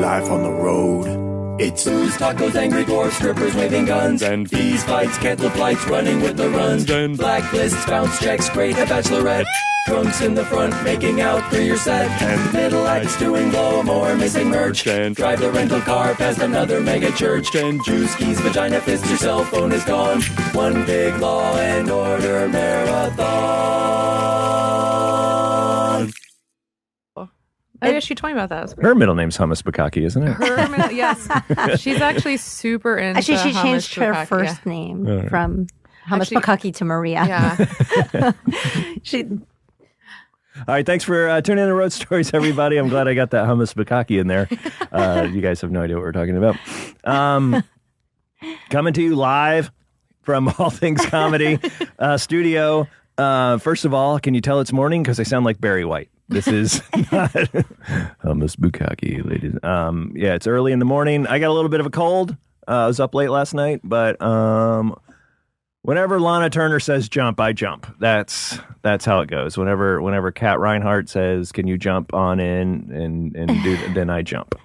life on the road. It's booze, tacos, angry dwarfs, strippers waving guns, and fees, fights, cancel flights, running with the runs, and blacklists, bounce checks, great a bachelorette. Drunks in the front, making out through your set, and middle acts doing blow more, missing merch, and drive the rental car past another mega church, and juice keys, vagina fist, your cell phone is gone. One big Law and Order marathon. Oh, yeah, she told me about that. Her middle name's Hummus Bukaki, isn't it? Her middle, yes. She's actually super into Actually, she hummus changed her bukkake, first name from Hummus Bukaki to Maria. Yeah. All right, thanks for tuning in to Road Stories, everybody. I'm glad I got that Hummus Bukaki in there. You guys have no idea what we're talking about. Coming to you live from All Things Comedy Studio. First of all, can you tell it's morning? Because I sound like Barry White. This is not Hummus Bukaki, ladies. Yeah, it's early in the morning. I got a little bit of a cold. I was up late last night, but whenever Lahna Turner says jump, I jump. That's how it goes. Whenever Kat Rhinehart says, "Can you jump on in and do?" Then I jump.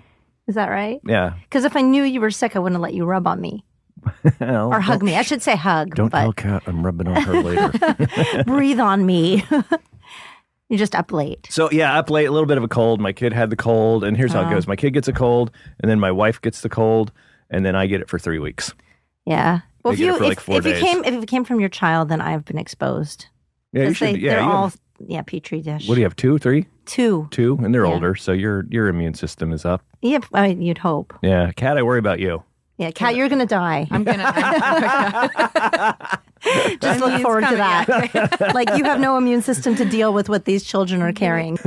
Is that right? Yeah. Because if I knew you were sick, I wouldn't let you rub on me. Or hug me. I should say hug. Don't tell Kat I'm rubbing on her later. Breathe on me. You're just up late. So, yeah, up late, a little bit of a cold. My kid had the cold, and here's how it goes. My kid gets a cold, and then my wife gets the cold, and then I get it for 3 weeks. Yeah. Well, if it came from your child, then I've been exposed. Yeah, you should. They're all petri dish. What do you have? 2, 3? 2. 2, and they're older, so your immune system is up. Yeah, I mean, you'd hope. Yeah, Kat, I worry about you. Yeah, Kat, you're going to die. I'm going to. Just look forward to that. Like, you have no immune system to deal with what these children are carrying.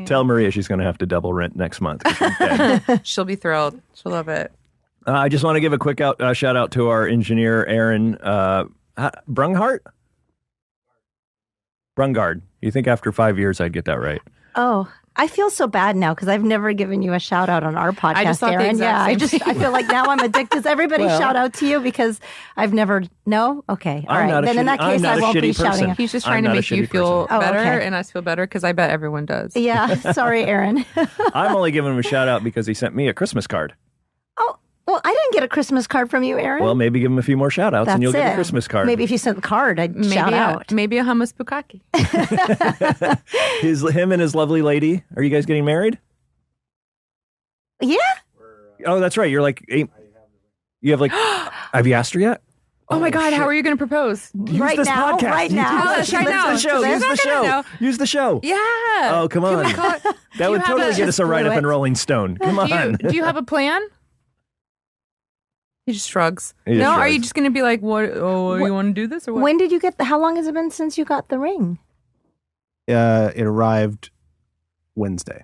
Tell Maria she's going to have to double rent next month. She'll be thrilled. She'll love it. I just want to give a quick shout out to our engineer, Aaron Brunghart? Brungard. You think after 5 years I'd get that right? Oh, I feel so bad now because I've never given you a shout out on our podcast, I just thought Aaron. I feel like now I'm addicted. Does everybody shout out to you because I've never? No, okay, all right. Then in that case, I won't be shouting out. He's just trying to make you feel better and us feel better because I bet everyone does. Yeah, sorry, Aaron. I'm only giving him a shout out because he sent me a Christmas card. Oh. Well, I didn't get a Christmas card from you, Aaron. Well, maybe give him a few more shout outs and you'll get a Christmas card. Maybe if you sent the card, I'd shout out. Maybe a hummus bukkake. Him and his lovely lady. Are you guys getting married? Yeah. Oh, that's right. You're like, you have like, have you asked her yet? Oh my God, how are you going to propose? Use this podcast. Right now. Use the show. Yeah. Oh, come on. That would totally get us a write-up in Rolling Stone. Come on. Do you have a plan? He just shrugs. Are you just going to be like, what? Oh, you want to do this or what? When did you get how long has it been since you got the ring? It arrived Wednesday.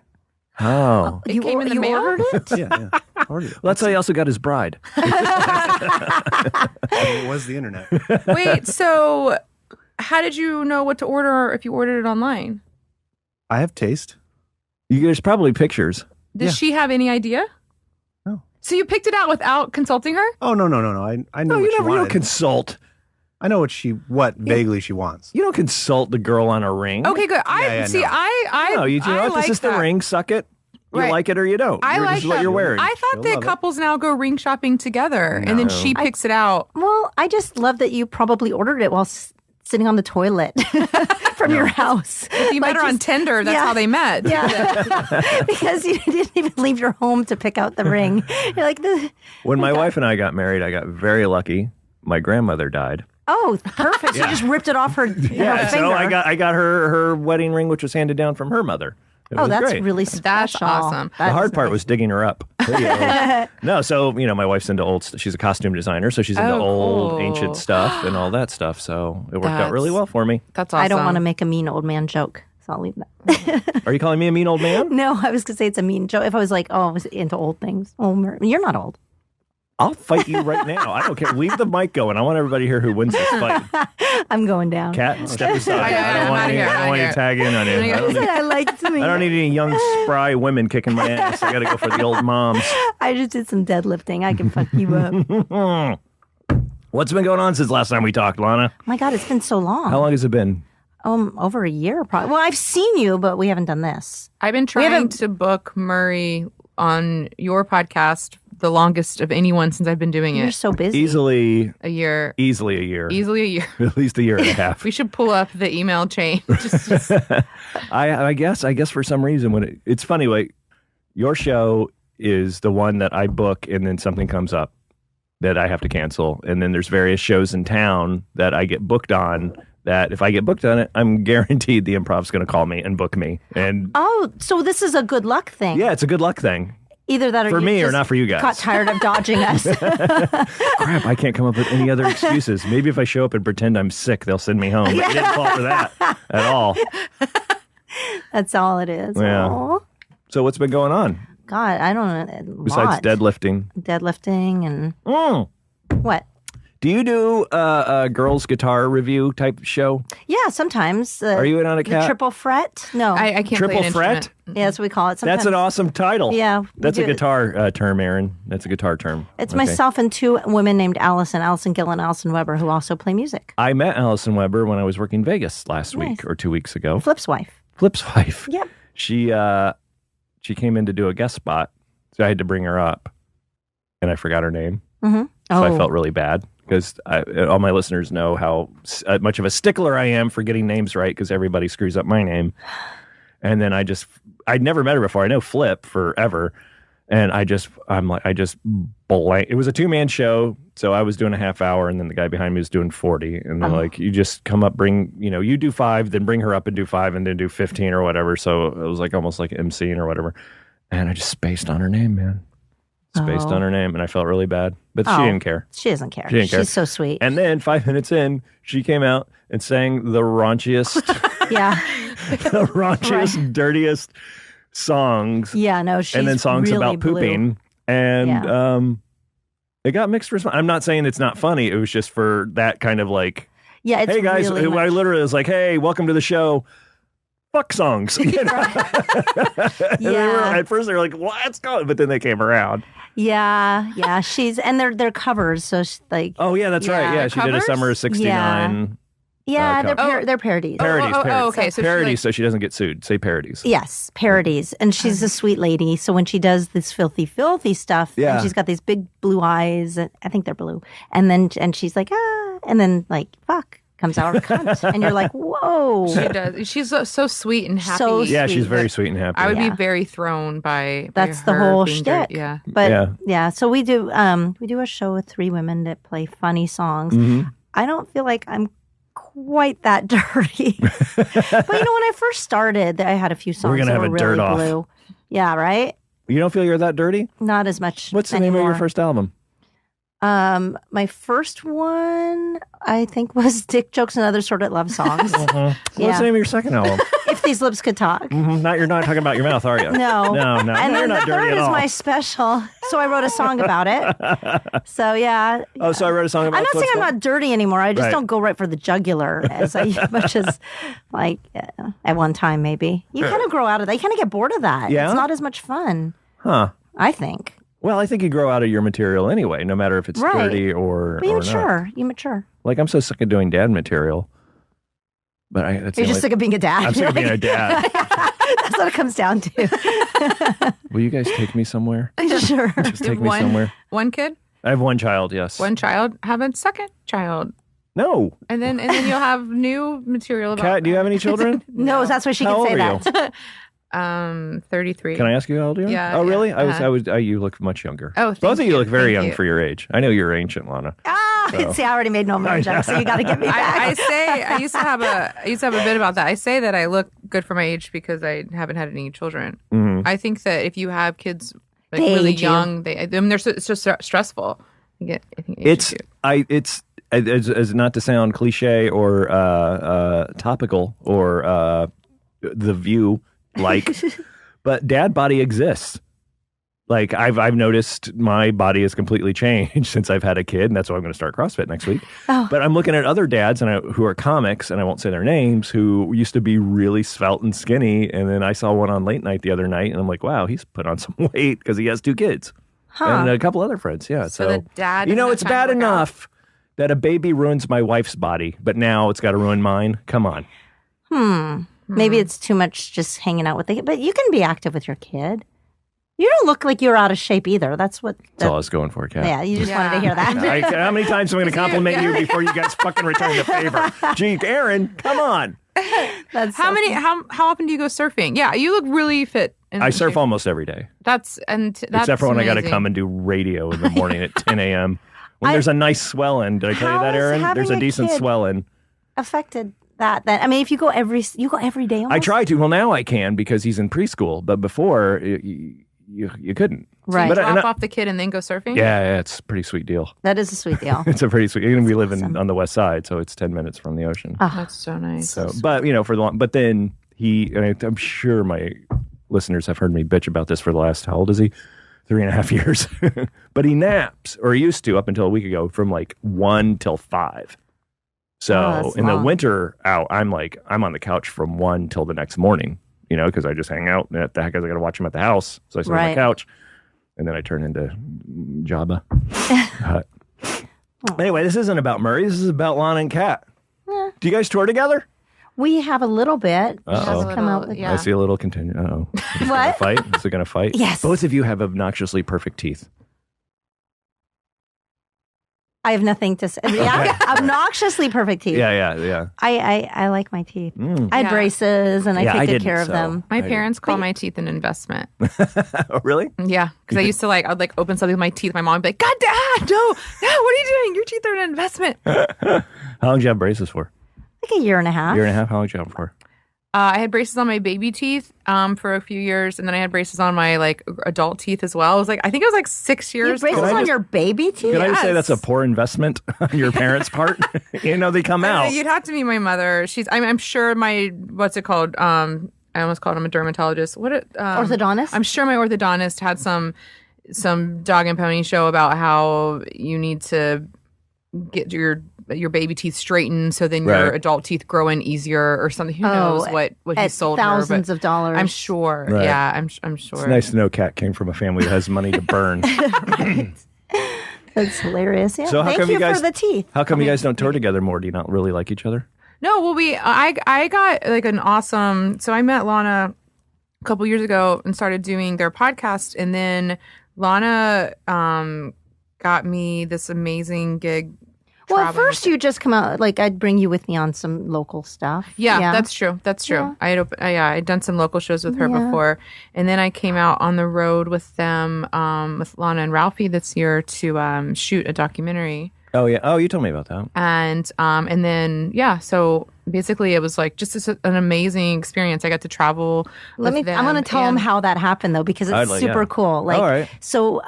Oh. It came in the mail? Ordered it? Yeah. Well, that's how he also got his bride. It was the internet. Wait, so how did you know what to order if you ordered it online? I have taste. There's probably pictures. Does she have any idea? No. So you picked it out without consulting her? Oh, no. I know what she wanted. You don't consult. I know what vaguely she wants. You don't consult the girl on a ring. Okay, good. This is the ring. Suck it. You like it or you don't. This is what you're wearing. I thought that couples now go ring shopping together, and then she picks it out. Well, I just love that you probably ordered it while sitting on the toilet from your house. If you met her on Tinder, that's how they met. Yeah, because you didn't even leave your home to pick out the ring. You're like, when my wife and I got married, I got very lucky. My grandmother died. Oh, perfect. So you just ripped it off her finger. So I got her wedding ring, which was handed down from her mother. That's great. really special. That's awesome. The hard part was digging her up. No, so, my wife's into she's a costume designer, so she's into old, ancient stuff and all that stuff. So it worked out really well for me. That's awesome. I don't want to make a mean old man joke, so I'll leave that. Are you calling me a mean old man? No, I was going to say it's a mean joke. If I was like, I was into old things. You're not old. I'll fight you right now. I don't care. Leave the mic going. I want everybody to hear who wins this fight. I'm going down. Kat, step aside. I don't want you to tag in on it. I don't need any young, spry women kicking my ass. I got to go for the old moms. I just did some deadlifting. I can fuck you up. What's been going on since last time we talked, Lahna? My God, it's been so long. How long has it been? Over a year, probably. Well, I've seen you, but we haven't done this. I've been trying to book Murray on your podcast the longest of anyone since I've been doing it. You're so busy. Easily a year. Easily a year. At least a year and a half. We should pull up the email chain. Just I guess for some reason it's funny, like your show is the one that I book and then something comes up that I have to cancel. And then there's various shows in town that I get booked on that if I get booked on it, I'm guaranteed the Improv's going to call me and book me. And so this is a good luck thing. yeah, it's a good luck thing. Either that or for you me just or not for you guys. Got tired of dodging us. Crap, I can't come up with any other excuses. Maybe if I show up and pretend I'm sick, they'll send me home. But you didn't fall for that at all. That's all it is. Yeah. Aw. So what's been going on? God, I don't know. Besides deadlifting. Deadlifting and what? Do you do a girls' guitar review type show? Yeah, sometimes. Are you in on a the cat? triple fret? No. I can't Triple play an fret? instrument. Yeah, that's what we call it. Sometimes. That's an awesome title. Yeah, we That's a do. guitar term, Aaron. That's a guitar term. It's Okay. myself and two women named Allison Gill and Allison Weber, who also play music. I met Allison Weber when I was working in Vegas last Nice. week or 2 weeks ago. Flip's wife. Flip's wife. Yep. She came in to do a guest spot, so I had to bring her up, and I forgot her name. Mm-hmm. So I felt really bad because all my listeners know how much of a stickler I am for getting names right because everybody screws up my name. And then I'd never met her before. I know Flip forever. And I just blank. It was a 2-man show. So I was doing a half hour and then the guy behind me was doing 40. And they're like, you just come up, you do 5, then bring her up and do 5 and then do 15 or whatever. So it was like almost like emceeing or whatever. And I just spaced on her name, man. Spaced on her name, and I felt really bad. But she didn't care. She doesn't care. She didn't care. She's so sweet. And then 5 minutes in, she came out and sang the raunchiest, Yeah. the raunchiest, dirtiest songs. Yeah, no, she's and then songs really about pooping. blue. And it got mixed response. I'm not saying it's not funny. It was just for that kind of like, Yeah, it's hey guys, really I much- literally was like, hey, welcome to the show. Fuck songs. You know? And at first they were like, let's go. But then they came around. Yeah. And they're covers, so she's like, Oh, yeah, that's right. Yeah, she did a covers? summer of 69. they're cover. they're parodies. Parodies. Okay. So parodies, she, so she doesn't get sued. Say parodies. Yes, parodies. And she's a sweet lady. So when she does this filthy stuff, Yeah. and she's got these big blue eyes, and I think they're blue. And she's like, and then like, fuck, comes out her cunt. And you're like, whoa. she does. She's so sweet and happy. So Yeah, sweet. she's very sweet and happy. I would Yeah. be very thrown by That's the her whole being shtick. dirty. Yeah. But yeah, so we do a show with 3 women that play funny songs. Mm-hmm. I don't feel like I'm quite that dirty. But when I first started, I had a few songs We're gonna that have were a dirt really off. blue. Yeah, right? You don't feel you're that dirty? Not as much. What's the name of your anymore. first album? My first one, I think, was Dick Jokes and Other Sordid Love Songs. What's Yeah. the name of your second album? If These Lips Could Talk. You're not talking about your mouth, are you? No. No. And You're then not the dirty third at is all. my special. So I wrote a song about it. So yeah. Oh, so I wrote a song about I'm not saying I'm not dirty anymore. I just Right. don't go right for the jugular as much as like at one time maybe. You kind of grow out of that. You kind of get bored of that. Yeah? It's not as much fun. Huh. I think. Well, I think you grow out of your material anyway, no matter if it's Right. dirty or But you or mature. not. You mature. Like, I'm so sick of doing dad material. But that's You're the just only- sick of being a dad. I'm sick of being a dad. That's what it comes down to. Will you guys take me somewhere? Sure. Just take me somewhere. One kid, I have one child, yes. one child. Have a second child, No. and then you'll have new material about. Kat, do you have any children? No, that's why she How can say old are that. 33. Can I ask you how old you are? Yeah, Oh, really? yeah, You look much younger. Oh, Both thank of you look very Thank young you. for your age. I know you're ancient, Lana. See, I already made no more jokes, so you got to get me back. I used to have a bit about that. I say that I look good for my age because I haven't had any children. Mm-hmm. I think that if you have kids like They really age you. young, it's just stressful. I think it ages you. As not to sound cliche or topical or The View like, but dad body exists. Like I've noticed my body has completely changed since I've had a kid, and that's why I'm going to start CrossFit next week. Oh. But I'm looking at other dads who are comics, and I won't say their names, who used to be really svelte and skinny, and then I saw one on late night the other night, and I'm like, wow, he's put on some weight because he has 2 kids and a couple other friends. Yeah, So the dad doesn't it's have time bad to work out. enough that a baby ruins my wife's body, but now it's got to ruin mine. Come on. Maybe it's too much just hanging out with the kid, but you can be active with your kid. You don't look like you're out of shape either. That's what. That's all I was going for, Kat. Yeah, you just wanted to hear that. How many times am I going to compliment you before you guys fucking return the favor? Gee, Aaron, come on. That's How often do you go surfing? Yeah, you look really fit. I surf almost every day. That's Except for when I got to amazing. come and do radio in the morning at 10 a.m. When there's a nice swell in. Did I tell you that, Aaron? There's a decent swell in. affected that. Then I mean, if you go every day. Almost? I try to. Well, now I can because he's in preschool. But before, you couldn't. Right. But, Drop off the kid and then go surfing? Yeah, it's a pretty sweet deal. That is a sweet deal. It's a pretty sweet. And we live awesome. on the west side, so it's 10 minutes from the ocean. Oh, That's so nice. So, but for the long, but then I'm sure my listeners have heard me bitch about this for the last, how old is he? 3.5 years. But he naps, or he used to up until a week ago, from like 1 till 5. So that's in the long. winter out, I'm on the couch from 1 till the next morning, because I just hang out. And the heck, I got to watch him at the house. So I sit on the Right. couch, and then I turn into Jabba. Anyway, this isn't about Murray. This is about Lana and Kat. Yeah. Do you guys tour together? We have a little bit. Uh-oh. Just come Little, out with yeah. I see a little continue. Uh-oh. Is it gonna What? fight? Is it going to fight? Yes. Both of you have obnoxiously perfect teeth. I have nothing to say. Yeah, obnoxiously perfect teeth. Yeah. I like my teeth. Mm. I had Yeah. braces and I Yeah, I take good didn't, care of so- them. My I parents call my teeth an investment. Oh, really? Yeah, because I used to I'd open something with my teeth. My mom would be like, God, Dad, no, what are you doing? Your teeth are an investment. How long did you have braces for? Like a year and a half. Year and a half? How long did you have them for? I had braces on my baby teeth for a few years, and then I had braces on my adult teeth as well. I think it was 6 You have years. braces Can I on just- your baby teeth? Can I just say Yes. that's a poor investment on your parents' part? They come out. You'd have to meet my mother. I'm sure my what's it called? I almost called him a dermatologist. Orthodontist? I'm sure my orthodontist had some dog and pony show about how you need to get your baby teeth straightened so then your Right. adult teeth grow in easier or something. Who knows what he at sold thousands her? of dollars. I'm sure. Right. Yeah, I'm sure. It's nice to know Kat came from a family that has money to burn. That's hilarious. Yeah. So how Thank come you guys- for the teeth. How come you guys don't tour together more? Do you not really like each other? No, well, I got an awesome. So I met Lahna a couple years ago and started doing their podcast, and then Lahna got me this amazing gig. Well, at traveling first you just come out I'd bring you with me on some local stuff. Yeah, that's true. That's true. Yeah. I'd done some local shows with her Yeah. before, and then I came out on the road with them, with Lahna and Ralphie this year to shoot a documentary. Oh, yeah. Oh, you told me about that. And then so basically it was an amazing experience. I got to travel. I'm going to tell them how that happened though, because it's super cool. All right. So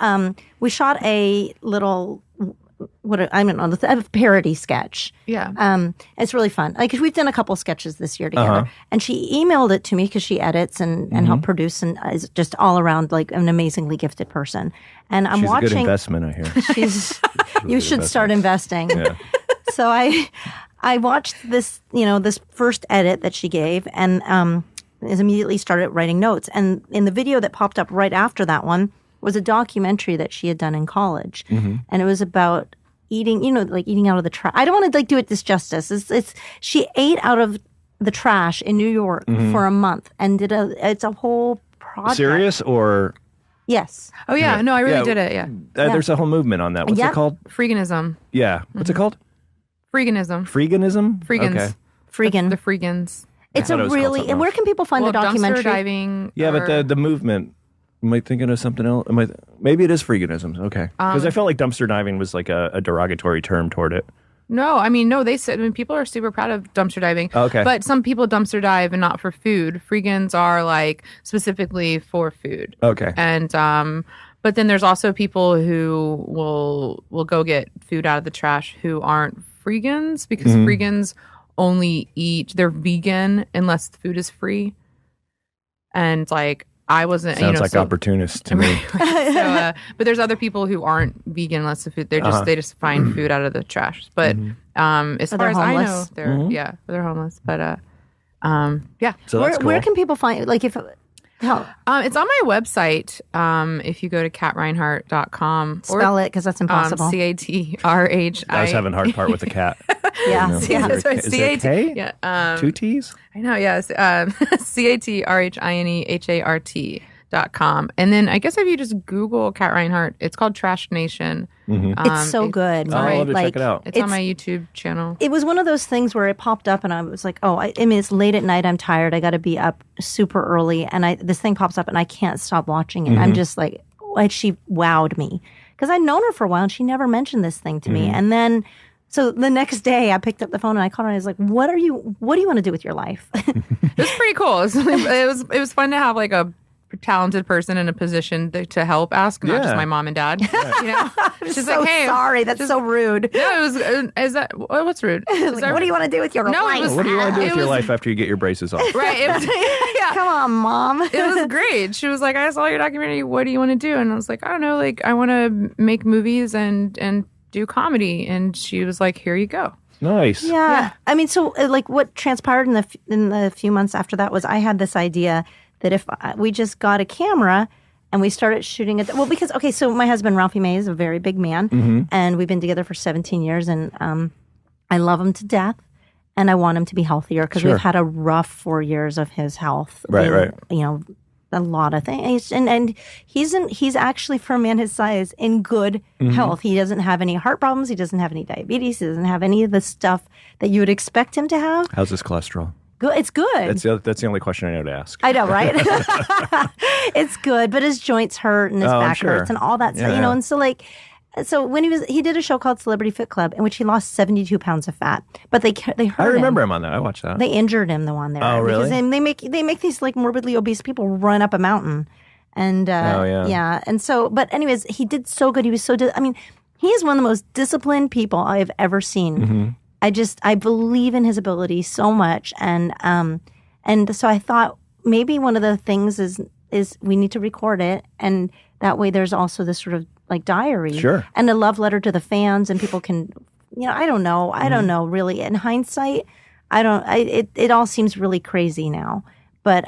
we shot a little, a parody sketch. Yeah. It's really fun. We've done a couple sketches this year together, and she emailed it to me because she edits and helped produce and is just all around an amazingly gifted person. And I'm She's a good watching. investment, I hear. She's. You should start investing. Yeah. So I watched this, this first edit that she gave, and immediately started writing notes. And in the video that popped up right after that one was a documentary that she had done in college, and it was about eating, eating out of the trash. I don't want to do it this justice. It's she ate out of the trash in New York for a month and it's a whole project. Serious or? Yes. Oh yeah. No, I really did it. Yeah. There's a whole movement on that. What's Yeah. it called? Freeganism. Yeah. What's it called? Freeganism. Freeganism? Freegans. Okay. Freegan. The Freegans. It's I a thought it was called really, something and where else. can people find the documentary? Dumpster diving. Yeah, but or- the movement. Am I thinking of something else? Maybe it is freeganism. Okay. Because I felt like dumpster diving was a derogatory term toward it. No, no, they said people are super proud of dumpster diving. Okay. But some people dumpster dive and not for food. Freegans are specifically for food. Okay. And but then there's also people who will go get food out of the trash who aren't freegans because freegans only eat, they're vegan unless the food is free. And I wasn't. Sounds like opportunist to me. So, but there's other people who aren't vegan unless the food. They just find food out of the trash. But as far they're as I know, homeless. they're homeless. But yeah. So that's cool. Where can people find if It's on my website. If you go to catrhinehart.com spell it because that's impossible. CATRHI. I was having a hard part with the cat. Yeah. Is Yeah. there- is there a K? Yeah. 2 T's? I know. Yes. CATRHINEHART. .com. And then I guess if you just Google Kat Rhinehart, it's called Trash Nation. It's so good. I'll have to check it out. It's on my YouTube channel. It was one of those things where it popped up and I was like, I mean, it's late at night. I'm tired. I got to be up super early. And this thing pops up and I can't stop watching it. I'm just like she wowed me. Because I'd known her for a while and she never mentioned this thing to me. And then, so the next day I picked up the phone and I called her and I was like, what do you want to do with your life? It was pretty cool. It was fun to have like a talented person in a position to help ask, not just my mom and dad. You know, she's so like, "Hey, sorry, that's so rude." No, it was. Is that what's rude? Like, what do you want to do with your life? What do you want to do with your life after you get your braces off? Right. It was, yeah. Come on, Mom. It was great. She was like, "I saw your documentary. What do you want to do?" And I was like, "I don't know. Like, I want to make movies and do comedy." And she was like, "Here you go." Nice. Yeah. I mean, so like what transpired in the few months after that was I had this idea that if we just got a camera and we started shooting it, because, okay, so my husband, Ralphie May, is a very big man, and we've been together for 17 years, and I love him to death, and I want him to be healthier, because we've had a rough 4 years of his health. Right. You know, a lot of things. And he's actually, for a man his size, in good health. He doesn't have any heart problems. He doesn't have any diabetes. He doesn't have any of the stuff that you would expect him to have. How's his cholesterol? Good. It's good. That's the only question I know to ask. I know, right? It's good, but his joints hurt and his back hurts and all that stuff, you know. And so when he did a show called Celebrity Fit Club, in which he lost 72 pounds of fat, but they hurt him. I remember him on that. I watched that. They injured him, the one there. Oh, really? Because they make these like morbidly obese people run up a mountain, and and so, but anyways, he did so good. He was I mean, he is one of the most disciplined people I have ever seen. I believe in his ability so much, and so I thought maybe one of the things is we need to record it, and that way there's also this sort of like diary, and a love letter to the fans, and people can, you know, I don't know really. In hindsight, it all seems really crazy now, but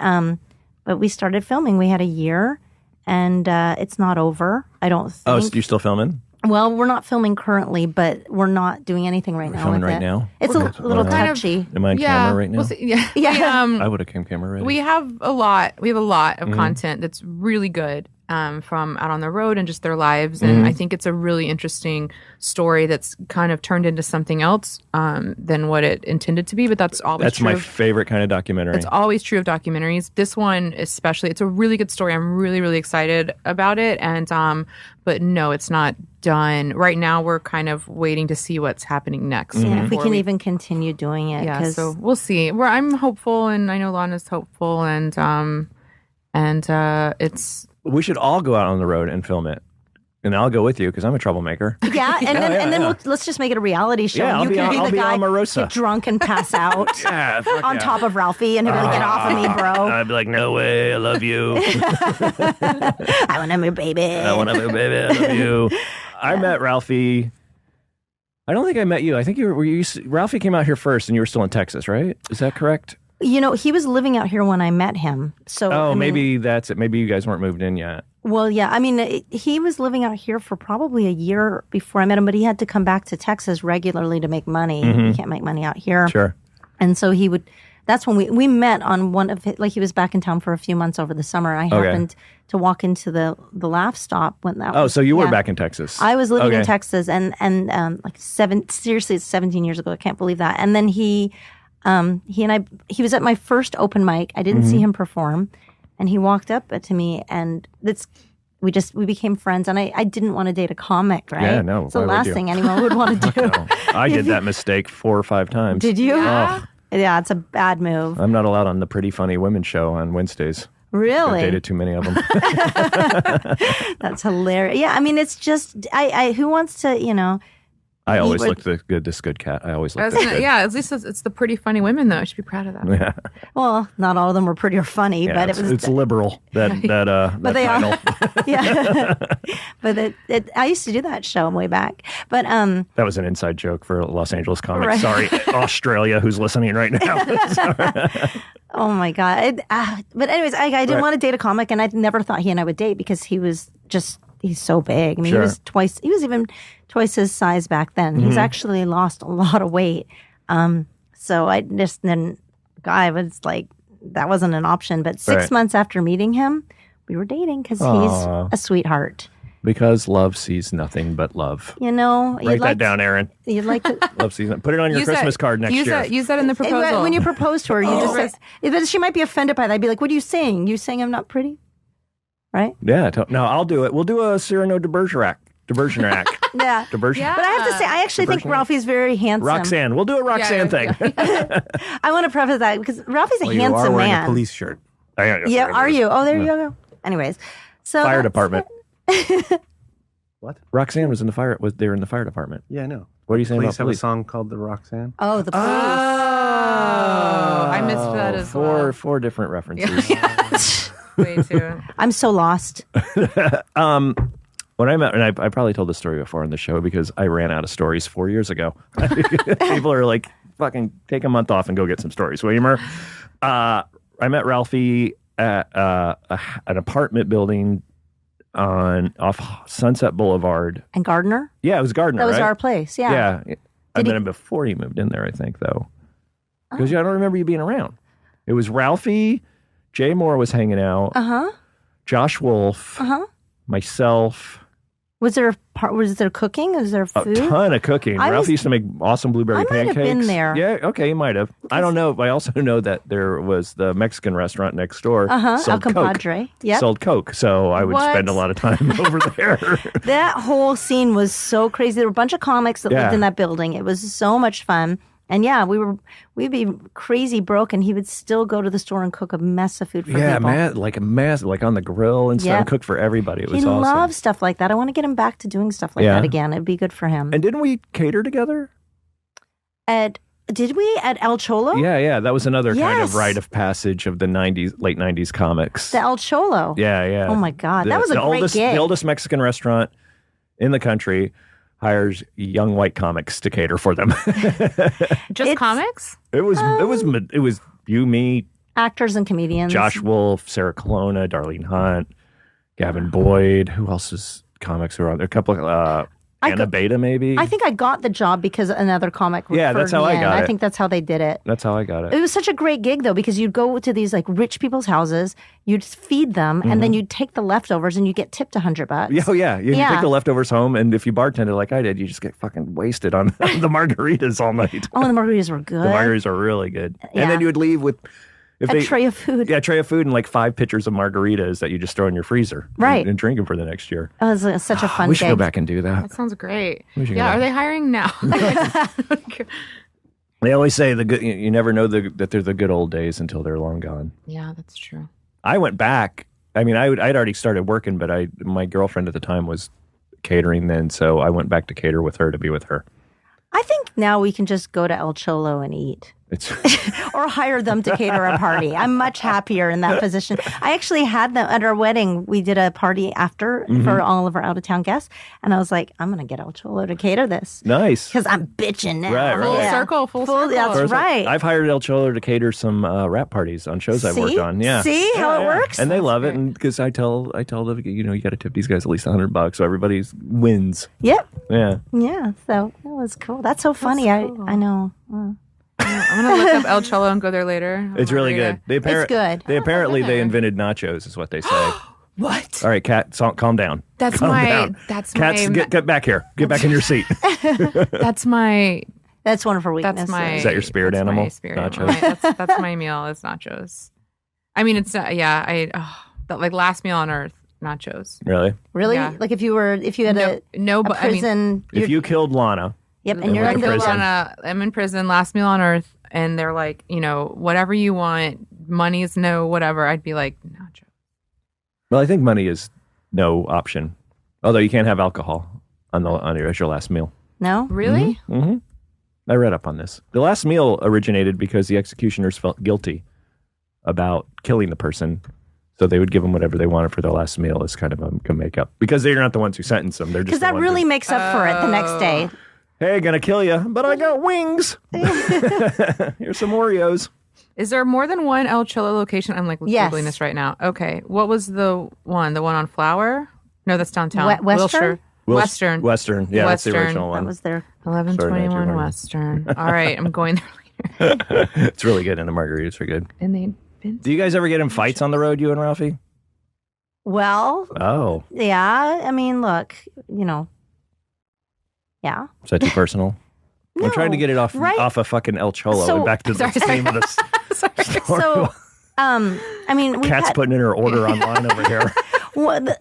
we started filming. We had a year, and it's not over. I don't think. Oh, so you're still filming? Well, we're not filming currently, but we're not doing anything right now. Filming with right now? It's a little touchy. Am I on camera right now? We'll see. Yeah. I would have came camera ready. We have a lot of content that's really good from out on the road and just their lives. And I think it's a really interesting story that's kind of turned into something else than what it intended to be. But that's always true. That's my favorite kind of documentary. It's always true of documentaries. This one especially, it's a really good story. I'm really, really excited about it. And but no, it's not done. Right now, we're kind of waiting to see what's happening next. Yeah, if we can even continue doing it. Yeah, so we'll see. I'm hopeful, and I know Lahna's hopeful, and it's. We should all go out on the road and film it. And I'll go with you because I'm a troublemaker. Yeah, and then let's just make it a reality show. Yeah, you can be the guy Omarosa. get drunk and pass out on top of Ralphie, and he'll be like, "Get off of me, bro!" I'd be like, "No way, I love you. I want to have your baby. I want to have your baby. I love you." I met Ralphie. I don't think I met you. I think Ralphie came out here first, and you were still in Texas, right? Is that correct? You know, he was living out here when I met him. So maybe that's it. Maybe you guys weren't moved in yet. Well, yeah. I mean, he was living out here for probably a year before I met him, but he had to come back to Texas regularly to make money. He can't make money out here. Sure. And so he would. That's when we met on one of his, like he was back in town for a few months over the summer. I happened to walk into the Laugh Stop when that. So you were back in Texas. I was living in Texas, and like seriously, it's 17 years ago. I can't believe that. And then he was at my first open mic. I didn't see him perform, and he walked up to me, and we became friends. And I didn't want to date a comic, right? Yeah, no. It's the last thing anyone would want to do. No. I did that mistake 4 or 5 times. Did you? Yeah. Yeah, it's a bad move. I'm not allowed on the Pretty Funny Women show on Wednesdays. Really? I've dated too many of them. That's hilarious. Yeah, I mean, it's just who wants to, you know. I always looked this good cat. I always looked good. Yeah, at least it's the Pretty Funny Women, though. I should be proud of that. Yeah. Well, not all of them were pretty or funny, Yeah, but it's liberal. That but they title. are. Yeah. But I used to do that show way back. But that was an inside joke for Los Angeles comics. Right. Sorry, Australia, who's listening right now. oh my god. But anyways, I didn't want to date a comic, and I never thought he and I would date because he's so big. I mean, he was even twice his size back then. He's actually lost a lot of weight. So I was like, that wasn't an option. But 6 months after meeting him, we were dating because Aw. he's a sweetheart. Because love sees nothing but love. You know, Write that down, Aaron. You'd like to. Love sees nothing. Put it on your Use Christmas that- card next use year. Use that in the proposal. When you propose to her, you just say, but she might be offended by that. I'd be like, what are you saying? You saying I'm not pretty? Right? Yeah. No, I'll do it. We'll do a Cyrano de Bergerac. Yeah. Diversion. But I have to say, I actually think Ralphie's very handsome. Roxanne. We'll do a Roxanne thing. I want to preface that because Ralphie's a Well, you are handsome wearing man. a police shirt. Yeah, are you? Oh, there you go. Anyways, so Fire that's- department. What? Roxanne was in the fire. They were in the fire department. Yeah, I know. What are you saying Police about have police? a song called the Roxanne. Oh, the police. I missed that as well. Four different references. Way too. I'm so lost. When I met, and I probably told this story before on the show because I ran out of stories 4 years ago. People are like, fucking take a month off and go get some stories, will you, Mur? I met Ralphie at an apartment building off Sunset Boulevard. And Gardner? Yeah, it was Gardner, That was right? our place. Yeah. Yeah. I met him before he moved in there, I think, though. Because I don't remember you being around. It was Ralphie, Jay Moore was hanging out, Josh Wolf, myself. Was there cooking? Was there food? A ton of cooking. Ralphie used to make awesome blueberry I might pancakes. have been there. Yeah, okay, you might have. I don't know. I also know that there was the Mexican restaurant next door. El Sold Coke. Compadre. Yep. Sold Coke. So I would What? spend a lot of time over there. That whole scene was so crazy. There were a bunch of comics that lived in that building. It was so much fun. And yeah, we'd be crazy broke, and he would still go to the store and cook a mess of food for people. Like a mess, like on the grill and stuff, Yep. cook for everybody. It was He awesome. loves stuff like that. I want to get him back to doing stuff like that again. It'd be good for him. And didn't we cater together? Did we at El Cholo? Yeah. That was another kind of Yes. rite of passage of the late 90s comics. The El Cholo. Yeah. Oh my God, that was a great gig. The oldest Mexican restaurant in the country hires young white comics to cater for them. Just comics? It was you, me, Actors and comedians. Josh Wolf, Sarah Colonna, Darlene Hunt, Gavin Boyd. Who else is comics who are on there? A couple of Anna Beta, maybe. I think I got the job because another comic referred Yeah, that's how me I in. got I it. think that's how they did it. That's how I got It it. was such a great gig, though, because you'd go to these like rich people's houses, you'd feed them, and then you'd take the leftovers and you get tipped $100. Yeah, oh yeah. You Yeah. take the leftovers home, and if you bartended like I did, you just get fucking wasted on the margaritas all night. Oh, and the margaritas were good. The margaritas are really good. Yeah. And then you would leave with A tray of food. Yeah, a tray of food and like 5 pitchers of margaritas that you just throw in your freezer. Right. And drink them for the next year. It was such a fun We should gig. go back and do that. That sounds great. We should go Yeah, back. are they hiring now? They always say the good. You never know that they're the good old days until they're long gone. Yeah, that's true. I went back. I mean, I'd already started working, but my girlfriend at the time was catering then, so I went back to cater with her to be with her. I think now we can just go to El Cholo and eat. It's Or hire them to cater a party. I'm much happier in that position. I actually had them at our wedding. We did a party after for all of our out of town guests, and I was like, I'm going to get El Cholo to cater this nice. because I'm bitching now. Right, right. Full Yeah. circle, full circle. That's right. I've hired El Cholo to cater some rap parties on shows I've worked on. Yeah, See how it Yeah. works? and they love it. And because I tell them, you got to tip these guys at least $100, so everybody wins. Yep. Yeah, Yeah. So that was cool. That's so funny. cool. I know. I'm gonna look up El Cholo and go there later. it's really good. Margarita. It's good. They apparently been they there. invented nachos, is what they say. What? All right, Kat, calm down. That's Calm my. down. That's Kat, my. get back here. Get back in your seat. That's my. That's one of her weaknesses. That's my. Is that your spirit that's animal? My spirit Nachos? animal. That's my meal. Is nachos. I mean, it's yeah. Like last meal on earth, nachos. Really? Really? Yeah. Like if you had No, a but I mean, prison. If you killed Lahna, yep, and and you're we're in in the prison. I'm in prison. Last meal on earth, and they're like, whatever you want. Money's no whatever. I'd be like nachos. well, I think money is no option. Although you can't have alcohol as your last meal. No? Really? Mm-hmm. I read up on this. The last meal originated because the executioners felt guilty about killing the person, so they would give them whatever they wanted for their last meal as kind of a makeup. Because they're not the ones who sentenced them. They're just Because the that ones really who, makes up for it the next day. hey, gonna kill you, but I got wings. Here's some Oreos. Is there more than one El Cholo location? I'm like Yes. Googling this right now. Okay. What was the one? The one on Flower? No, that's downtown. Western? Wilshire. Western. Western. Yeah, that's the Western. original That one. was their. 1121 Sorry, Western. All right. I'm going there later. It's really good, and the margaritas are good. And they've been. Do you guys ever get in fights on the road, you and Ralphie? Well, Oh, yeah. I mean, look, yeah. is that too personal? I'm trying to get it off right? of fucking El Cholo So- and back to the name of the story. So, I mean, Kat's putting in her order online over here.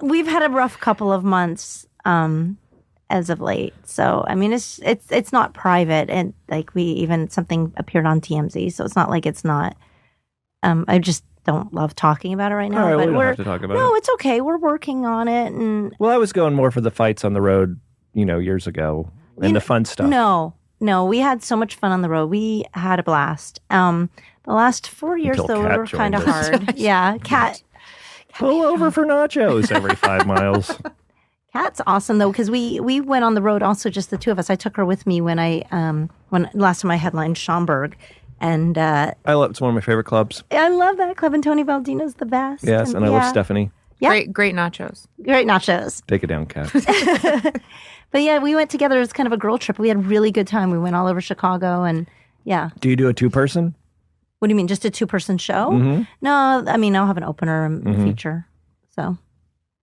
we've had a rough couple of months as of late. So, I mean, it's not private, and like something appeared on TMZ, so it's not like it's not. I just don't love talking about it right now. All right, but we don't we're have to talk about no, it. it's okay. We're working on it, and Well, I was going more for the fights on the road, years ago, and the fun stuff. No, we had so much fun on the road. We had a blast. The last 4 years, Until though, Kat were kind of joined us. hard. Yeah, Kat. Pull over for nachos every 5 miles. Kat's awesome though, because we went on the road also, just the two of us. I took her with me when last time I headlined Schaumburg, and It's one of my favorite clubs. I love that club. And Tony Baldino's the best. Yes, and I love Stephanie. Yeah. Great nachos. Great nachos. Take it down, Kat. But yeah, we went together. It was kind of a girl trip. We had a really good time. We went all over Chicago, and yeah. Do you do a 2-person? What do you mean, just a 2-person show? Mm-hmm. No, I mean, I'll have an opener and a feature. So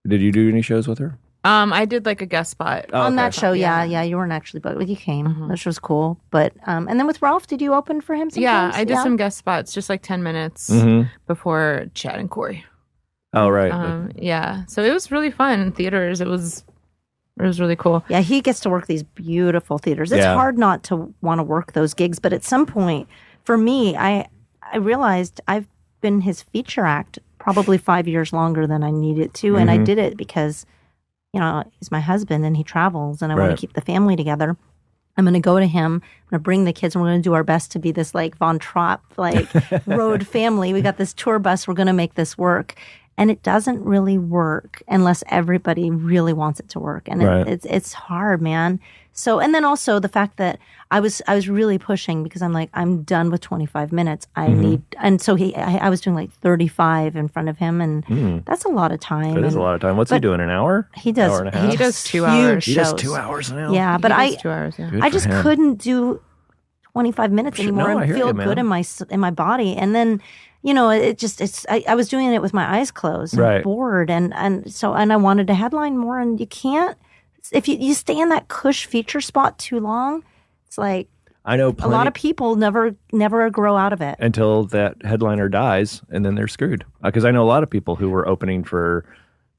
Did you do any shows with her? I did like a guest spot. Oh, on okay. that show, yeah, you weren't actually booked, but you came, which was cool. But and then with Ralph, did you open for him? Yeah, Sometimes? I did some guest spots, just like 10 minutes Mm-hmm. before Chad and Corey. Oh, right. Yeah, so it was really fun in theaters. It was really cool. Yeah, he gets to work these beautiful theaters. It's Yeah. hard not to want to work those gigs, but at some point, for me, I realized I've been his feature act probably 5 years longer than I needed to, and I did it because, he's my husband and he travels, and I want Right. to keep the family together. I'm going to go to him. I'm going to bring the kids, and we're going to do our best to be this like Von Trapp road family. We got this tour bus. We're going to make this work. And it doesn't really work unless everybody really wants it to work. And Right. it's hard, man. So, and then also the fact that I was really pushing because I'm like, I'm done with 25 minutes. I need, and so I was doing like 35 in front of him, and that's a lot of time. That is a lot of time. What's he doing, an hour? He does. Hour and a half? He does 2 huge hours. He does shows. 2 hours now? Yeah, but He does 2 hours, yeah. Good I for just him. couldn't do 25 minutes Sure, anymore no, I and hear feel you, man. good in my body. And then, I was doing it with my eyes closed and Right. bored. And I wanted to headline more, and you can't, if you stay in that cush feature spot too long, it's like I know a plenty. lot of people never grow out of it. Until that headliner dies, and then they're screwed. Because I know a lot of people who were opening for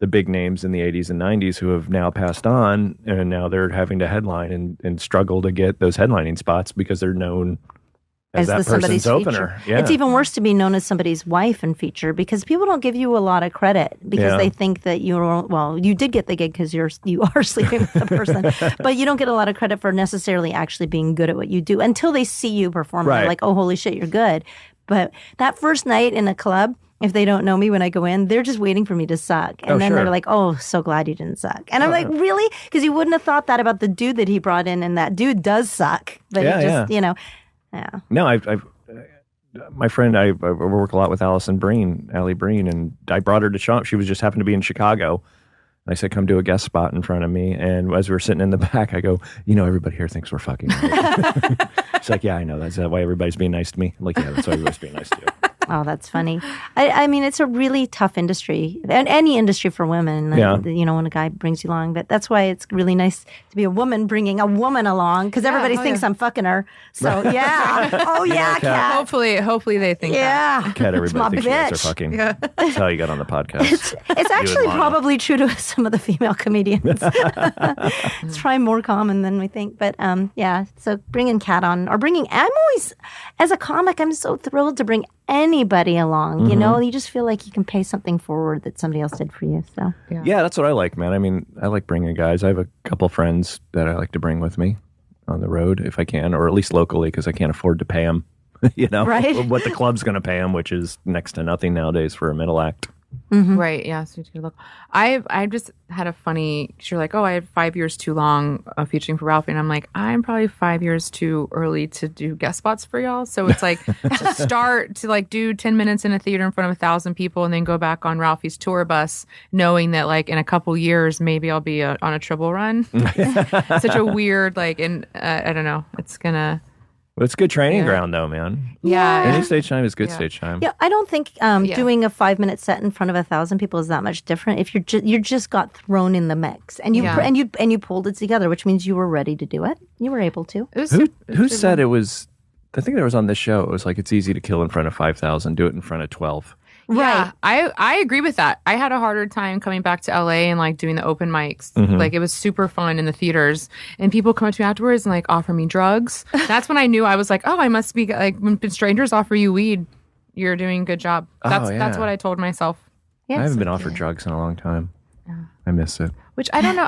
the big names in the 80s and 90s who have now passed on, and now they're having to headline and struggle to get those headlining spots because they're known as that somebody's person's opener. feature. Yeah. It's even worse to be known as somebody's wife and feature, because people don't give you a lot of credit because Yeah. they think that you did get the gig because you are sleeping with the person, but you don't get a lot of credit for necessarily actually being good at what you do until they see you perform. Right. They're like, oh, holy shit, you're good. But that first night in a club, if they don't know me when I go in, they're just waiting for me to suck. And Oh, then sure. they're like, oh, so glad you didn't suck. And I'm like, really? Because you wouldn't have thought that about the dude that he brought in, and that dude does suck. But Yeah, he just, yeah. yeah. No, my friend, I work a lot with Allie Breen, and I brought her to Sean. She was just happened to be in Chicago. I said, come do a guest spot in front of me. And as we were sitting in the back, I go, everybody here thinks we're fucking. Right? She's like, yeah, I know. That's why everybody's being nice to me. I'm like, yeah, that's why everybody's being nice to you. Oh, that's funny. I mean, it's a really tough industry, and any industry for women. Yeah. When a guy brings you along, but that's why it's really nice to be a woman bringing a woman along, because everybody thinks I'm fucking her. So yeah, oh yeah, Kat. Hopefully they think that. Yeah, Kat, It's my everybody thinks you guys are bitch. fucking. That's how you got on the podcast. It's actually Lana. probably true to some of the female comedians. It's probably more common than we think. But yeah, so bringing Kat on, or I'm always, as a comic, I'm so thrilled to bring anybody along. You just feel like you can pay something forward that somebody else did for you. So Yeah, that's what I like, man. I mean, I like bringing guys. I have a couple friends that I like to bring with me on the road if I can, or at least locally, because I can't afford to pay them, Right. what the club's going to pay them, which is next to nothing nowadays for a middle act. Right, yeah. So you look. I just had a funny. Cause you're like, oh, I had 5 years too long of featuring for Ralphie, and I'm like, I'm probably 5 years too early to do guest spots for y'all. So it's like to start to like do 10 minutes in a theater in front of 1,000 people, and then go back on Ralphie's tour bus, knowing that like in a couple years maybe I'll be on a triple run. Such a weird and I don't know. It's gonna. But it's good training ground, though, man. Yeah. Any stage time is good stage time. Yeah, I don't think doing a 5-minute set in front of 1,000 people is that much different. If you just got thrown in the mix and you pulled it together, which means you were ready to do it. You were able to. Who said it was? I think there was on this show. It was like it's easy to kill in front of 5,000. Do it in front of 12. Yeah, I agree with that. I had a harder time coming back to LA and like doing the open mics. Like it was super fun in the theaters, and people come up to me afterwards and like offer me drugs. That's when I knew I was like, oh, I must be like when strangers offer you weed, you're doing a good job. That's what I told myself. I haven't been offered drugs in a long time. Yeah. I miss it. Which I don't know.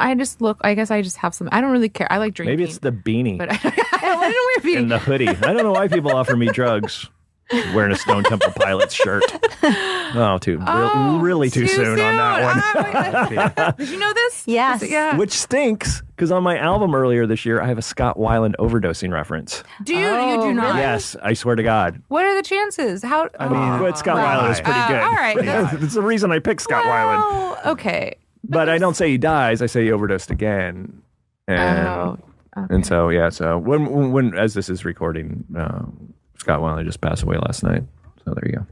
I guess I just have some. I don't really care. I like drinking. Maybe it's the beanie, but I don't wear beanie. And the hoodie. I don't know why people offer me drugs. Wearing a Stone Temple Pilots shirt. Really too soon on that one. Did you know this? Yes. Yeah. Which stinks, because on my album earlier this year, I have a Scott Weiland overdosing reference. Do you? You do not? Yes, I swear to God. What are the chances? How? I mean, but Scott Weiland is pretty good. All right. It's the reason I picked Scott Weiland. Okay. But I don't say he dies. I say he overdosed again. And, and so when as this is recording, Scott Weiland just passed away last night. So there you go.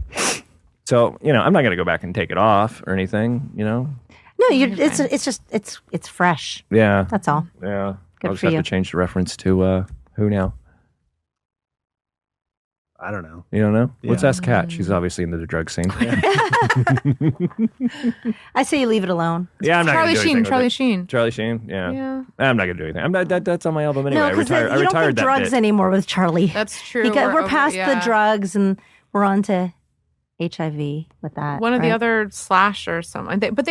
So, I'm not going to go back and take it off or anything, No, it's fresh. Yeah. That's all. Yeah. Good I'll just for have you. to change the reference to who now? I don't know. You don't know? Yeah. Let's ask Kat. She's obviously into the drug scene. I say you leave it alone. Yeah, I'm not going to do anything. Charlie Sheen. Charlie Sheen, yeah. I'm not going to do anything. I'm not, that's on my album anyway. No, I because retired. you don't do drugs anymore with Charlie. That's true. We're past the drugs and we're on to HIV with that. One of the other Slash or something. But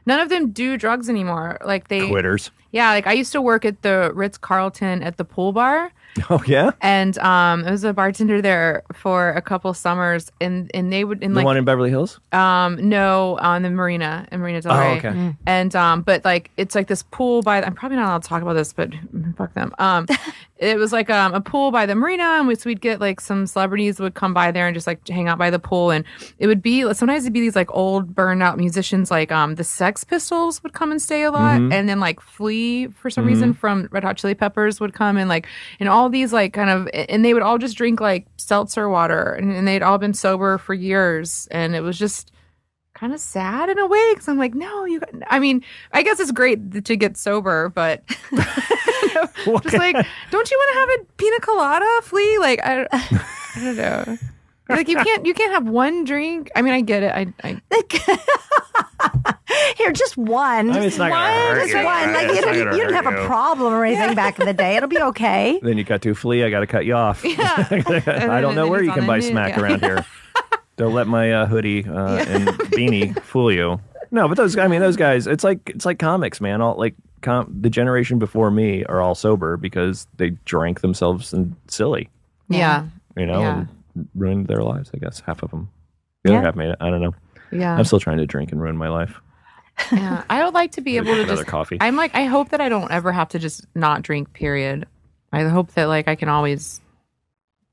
none of them do drugs anymore. Like Quitters. Yeah, like I used to work at the Ritz-Carlton at the pool bar. Oh yeah. And I was a bartender there for a couple summers, and they would the one in Beverly Hills. No, on the Marina in Marina Del Rey. Oh, okay. And but like it's like this pool by. I'm probably not allowed to talk about this, but fuck them. It was like a pool by the marina, and we'd get like some celebrities would come by there and just like hang out by the pool, and it would be sometimes it'd be these like old burned out musicians like the Sex Pistols would come and stay a lot, and then like Flea for some reason from Red Hot Chili Peppers would come and all these like kind of, and they would all just drink like seltzer water, and they'd all been sober for years, and it was just kind of sad in a way because I'm like, no, I guess it's great to get sober, but just like, don't you want to have a pina colada, Flea? Like, I don't know. Like you can't have one drink. I mean, I get it. I Here, just one. I mean, it's not gonna hurt Just you. one. Like you didn't have a problem or anything back in the day. It'll be okay. Then you cut to Flea. I got to cut you off. Yeah. I don't know where you can buy smack around here. Don't let my hoodie and beanie fool you. No, but those guys, it's like comics, man. All like the generation before me are all sober because they drank themselves and silly. Yeah. And ruined their lives. I guess half of them. The other half made it. I don't know. Yeah. I'm still trying to drink and ruin my life. Yeah. I would like to be able to another just coffee. I'm like, I hope that I don't ever have to just not drink, period. I hope that like I can always,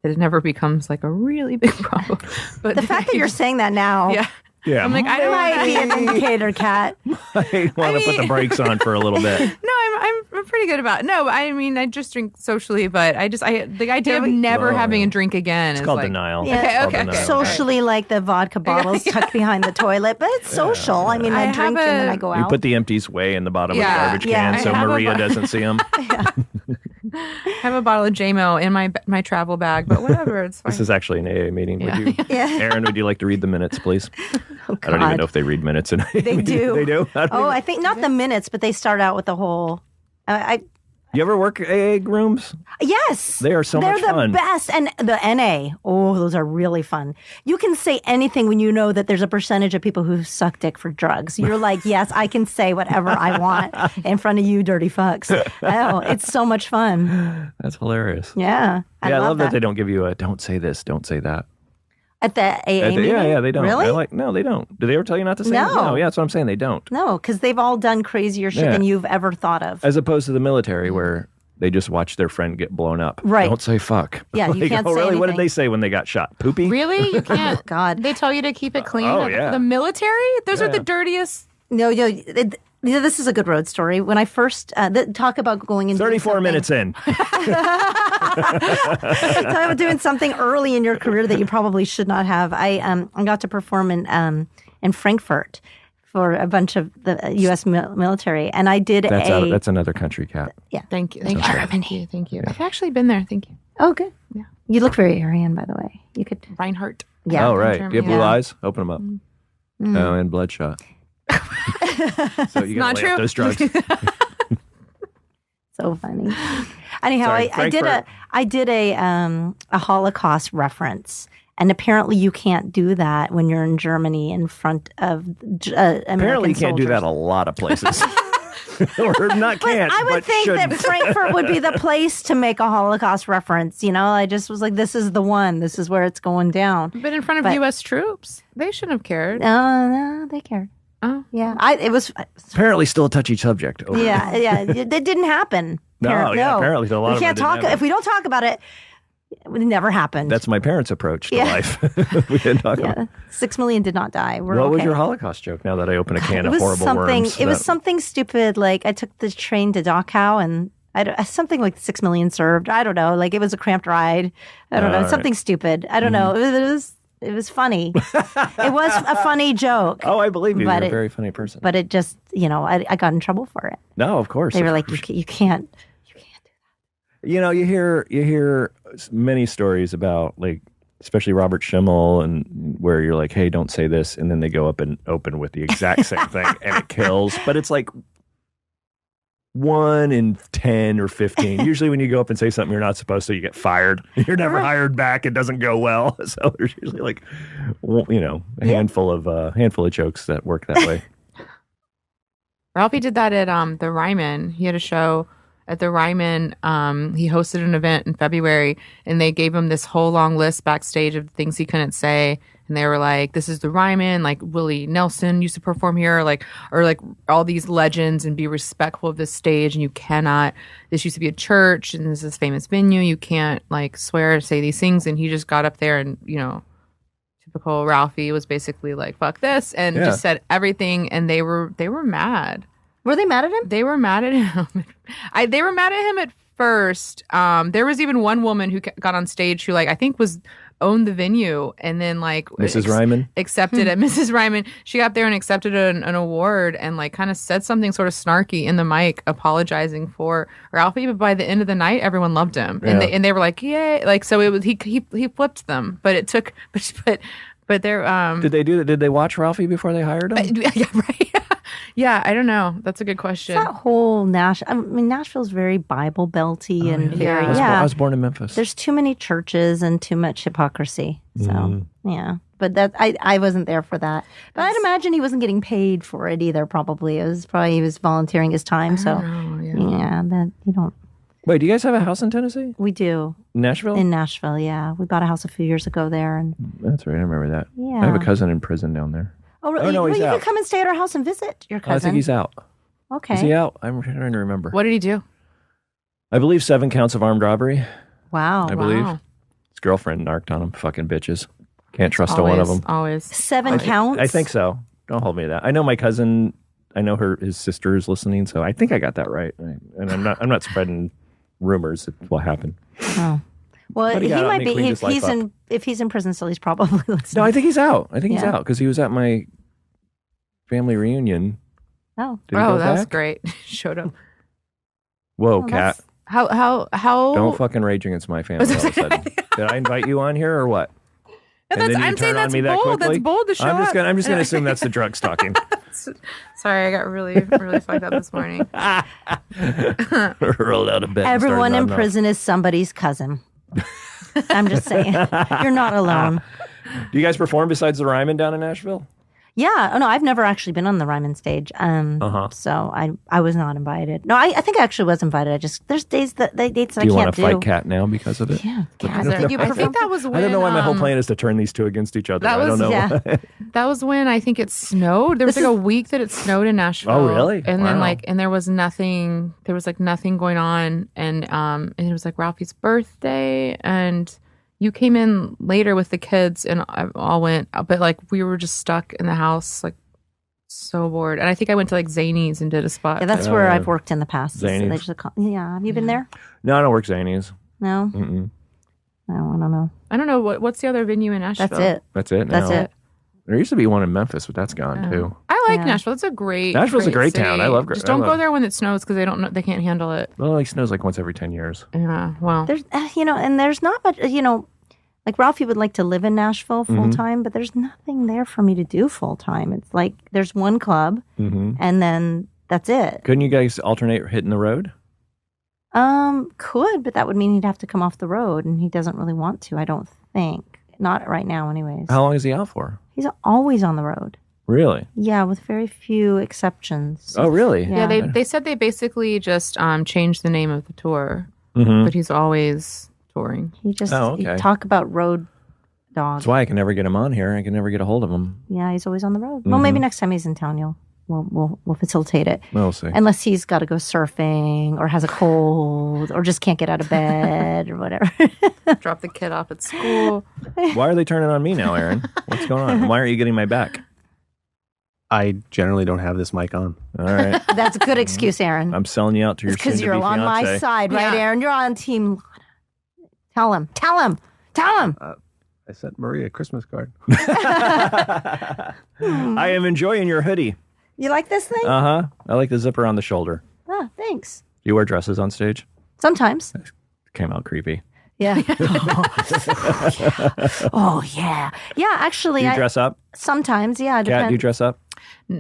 that it never becomes like a really big problem. But The fact that you're saying that now. Yeah. I'm like, I don't might be an indicator, Kat. I want to put the brakes on for a little bit. No, I'm pretty good about it. No, I mean, I just drink socially, but the idea of never having a drink again It's is called like, denial. Yeah. It's called Okay. denial. Socially, like the vodka bottles tucked behind the toilet, but it's social. I mean, I have drink and then I go You out. put the empties way in the bottom of the Yeah. garbage Yeah. can so I have Maria doesn't see them. I have a bottle of JMO in my travel bag, but whatever, it's fine. This is actually an AA meeting. Yeah. Would you, Yeah. Aaron, would you like to read the minutes, please? Oh, I don't even God. know if they read minutes in AA They meeting. do. They do? I think not the minutes, but they start out with the whole. You ever work AA rooms? Yes, They are so they're much the fun. best, and the NA. Oh, those are really fun. You can say anything when you know that there's a percentage of people who suck dick for drugs. You're like, yes, I can say whatever I want in front of you, dirty fucks. Oh, it's so much fun. That's hilarious. Yeah, I love that they don't give you a don't say this, don't say that. At the AA meeting. Yeah, they don't. Really? They're like, no, they don't. Do they ever tell you not to say No. it? No, yeah, that's what I'm saying. They don't. No, because they've all done crazier shit Yeah. than you've ever thought of. As opposed to the military where they just watch their friend get blown up. Right. Don't say fuck. Yeah, you can't say really? What did anything. they say when they got shot? Poopy? Really? You can't. God. They tell you to keep it clean. Oh, yeah. The military? Those are Yeah. the dirtiest. No, Yeah, this is a good road story. When I first talk about going into 34 minutes in. talk about doing something early in your career that you probably should not have. I got to perform in Frankfurt for a bunch of the U.S. military, and I did That's another country, Kat. Thank you. Thank you. I've actually been there. Thank you. Oh, good. Yeah. You look very Aryan, by the way. You could. Rhinehart. Yeah. Oh, right. Do you have blue Yeah. eyes? Open them up. Oh, and bloodshot. So you got Not to lay true. up those drugs. So funny. Anyhow, Sorry, I did a Holocaust reference, and apparently you can't do that when you're in Germany in front of American Apparently, you can't do that soldiers. a lot of places. Or not can't, I would but think shouldn't. that Frankfurt would be the place to make a Holocaust reference. I just was like, this is the one. This is where it's going down. But in front of But- U.S. troops, they shouldn't have cared. No, they cared. Oh. Yeah, it was. Apparently, still a touchy subject. Over Yeah, it didn't happen. No, yeah, apparently a lot we of it can't didn't talk. happen. If we don't talk about it, it never happened. That's my parents' approach to Yeah. life. We didn't talk about yeah. 6 million did not die. We're What was okay. your Holocaust joke now that I open a can It of was horrible something. worms? It was that- something stupid. Like I took the train to Dachau and something like 6 million served. I don't know. Like it was a cramped ride. I don't know. All right. Something stupid. I don't know. It was funny. It was a funny joke. Oh, I believe you. But You're a it- very funny person. But it just, I got in trouble for it. No, of course. They were of like, course. you can't. You hear many stories about, like, especially Robert Schimmel, and where you're like, hey, don't say this, and then they go up and open with the exact same thing and it kills. But it's like 1 in 10 or 15. Usually when you go up and say something you're not supposed to, you get fired. You're never hired back. It doesn't go well. So there's usually like, a handful of jokes that work that way. Ralphie did that at the Ryman. He had a show at the Ryman. He hosted an event in February, and they gave him this whole long list backstage of things he couldn't say. And they were like, "This is the Ryman. Like Willie Nelson used to perform here, or all these legends, and be respectful of this stage. And you cannot. This used to be a church, and this is a famous venue. You can't like swear or say these things." And he just got up there, and typical Ralphie was basically like, "Fuck this," and Yeah. just said everything. And they were mad. Were they mad at him? They were mad at him. They were mad at him at first. There was even one woman who got on stage who I think owned the venue, and then Mrs. Ryman? accepted it. Mrs. Ryman, she got there and accepted an award and kind of said something sort of snarky in the mic, apologizing for Ralphie. But by the end of the night, everyone loved him, and they were like, yay! So it was he flipped them, but it took but they're Did they do that? Did they watch Ralphie before they hired him? yeah, right. Yeah, I don't know. That's a good question. That whole Nashville's very Bible belty and very I was born in Memphis. There's too many churches and too much hypocrisy. So yeah, but that I wasn't there for that. But I'd imagine he wasn't getting paid for it either. Probably he was volunteering his time. So that you don't. Wait, do you guys have a house in Tennessee? We do Nashville? in Nashville. Yeah, we bought a house a few years ago there, and That's right. I remember that. Yeah. I have a cousin in prison down there. really? no, he's you out. could come and stay at our house and visit your I cousin. think he's out. Okay. Is he out? I'm trying to remember. What did he do? I believe 7 counts of armed robbery. Wow. I believe. Wow. His girlfriend narked on him. Fucking bitches. Can't trust a one of them. Always. 7 counts. I think so. Don't hold me to that. I know my cousin. I know his sister is listening, so I think I got that right. And I'm not spreading rumors of what happened. Oh. Well, But he he got out might and he be. cleaned If his life he's if he's in prison still, he's probably listening. No, I think he's out. I think he's Yeah. out because he was at my family reunion. Oh. Did he go That was back? great. Showed up. Whoa, Oh, Kat. How Don't fucking rage against my family all of a sudden. Did I invite you on here or what? And then you I'm saying turn on that's me that bold. quickly? That's bold to show I'm just up. gonna assume that's the drugs talking. Sorry, I got really fucked up this morning. Rolled out of bed. and Everyone started in nodding off. prison is somebody's cousin. I'm just saying. You're not alone. Do you guys perform besides the Ryman down in Nashville? Yeah. Oh no, I've never actually been on the Ryman stage. So I was not invited. No, I think I actually was invited. There's dates I Do you can't want to do. fight Kat now because of it? Yeah. I think that was when I don't know why my whole plan is to turn these two against each other. that I don't was- know. yeah. That was when I think it snowed. There was a week that it snowed in Nashville. Oh, really? And then Wow. and there was nothing. There was nothing going on, and it was Ralphie's birthday, and you came in later with the kids, and I all went, but we were just stuck in the house so bored. And I think I went to like Zanies and did a spot. Yeah, that's where I've worked in the past. Zanies. They just yeah, have you been there? No, I don't work Zanies. No? Mm-mm. No, I don't know. I don't know what's the other venue in Nashville. That's it. That's it. That's now. it. There used to be one in Memphis, but that's gone too. I like Yeah. Nashville. It's a great. Nashville's a great city. town. I love. Just don't go there when it snows because they don't know, they can't handle it. Well, it like snows like once every 10 years. Yeah. Well. There's, and there's not much, like Ralphie would like to live in Nashville full time, but there's nothing there for me to do full time. It's like there's one club and then that's it. Couldn't you guys alternate hitting the road? Could, but that would mean he'd have to come off the road and he doesn't really want to, I don't think. Not right now anyways. How long is he out for? He's always on the road. Really? Yeah, with very few exceptions. Oh, really? Yeah, they said they basically just changed the name of the tour, Mm-hmm. but he's always touring. He just okay. he talk about road dog. That's why I can never get him on here. I can never get a hold of him. Yeah, he's always on the road. Well, maybe next time he's in town, we'll facilitate it. We'll see. Unless he's got to go surfing or has a cold or just can't get out of bed or whatever. Drop the kid off at school. Why are they turning on me now, Aaron? What's going on? Why aren't you getting my back? I generally don't have this mic on. All right. That's a good excuse, Aaron. I'm selling you out to your Because soon-to-be you're on my fiance. side, right, Yeah. Aaron? You're on Team Lahna. Tell him. I sent Murray a Christmas card. I am enjoying your hoodie. You like this thing? Uh-huh. I like the zipper on the shoulder. Ah, thanks. Do you wear dresses on stage? Sometimes. Came out creepy. Yeah. Oh, yeah. Yeah, actually, Do you dress up? sometimes, yeah. Kat, do you Depends. dress up?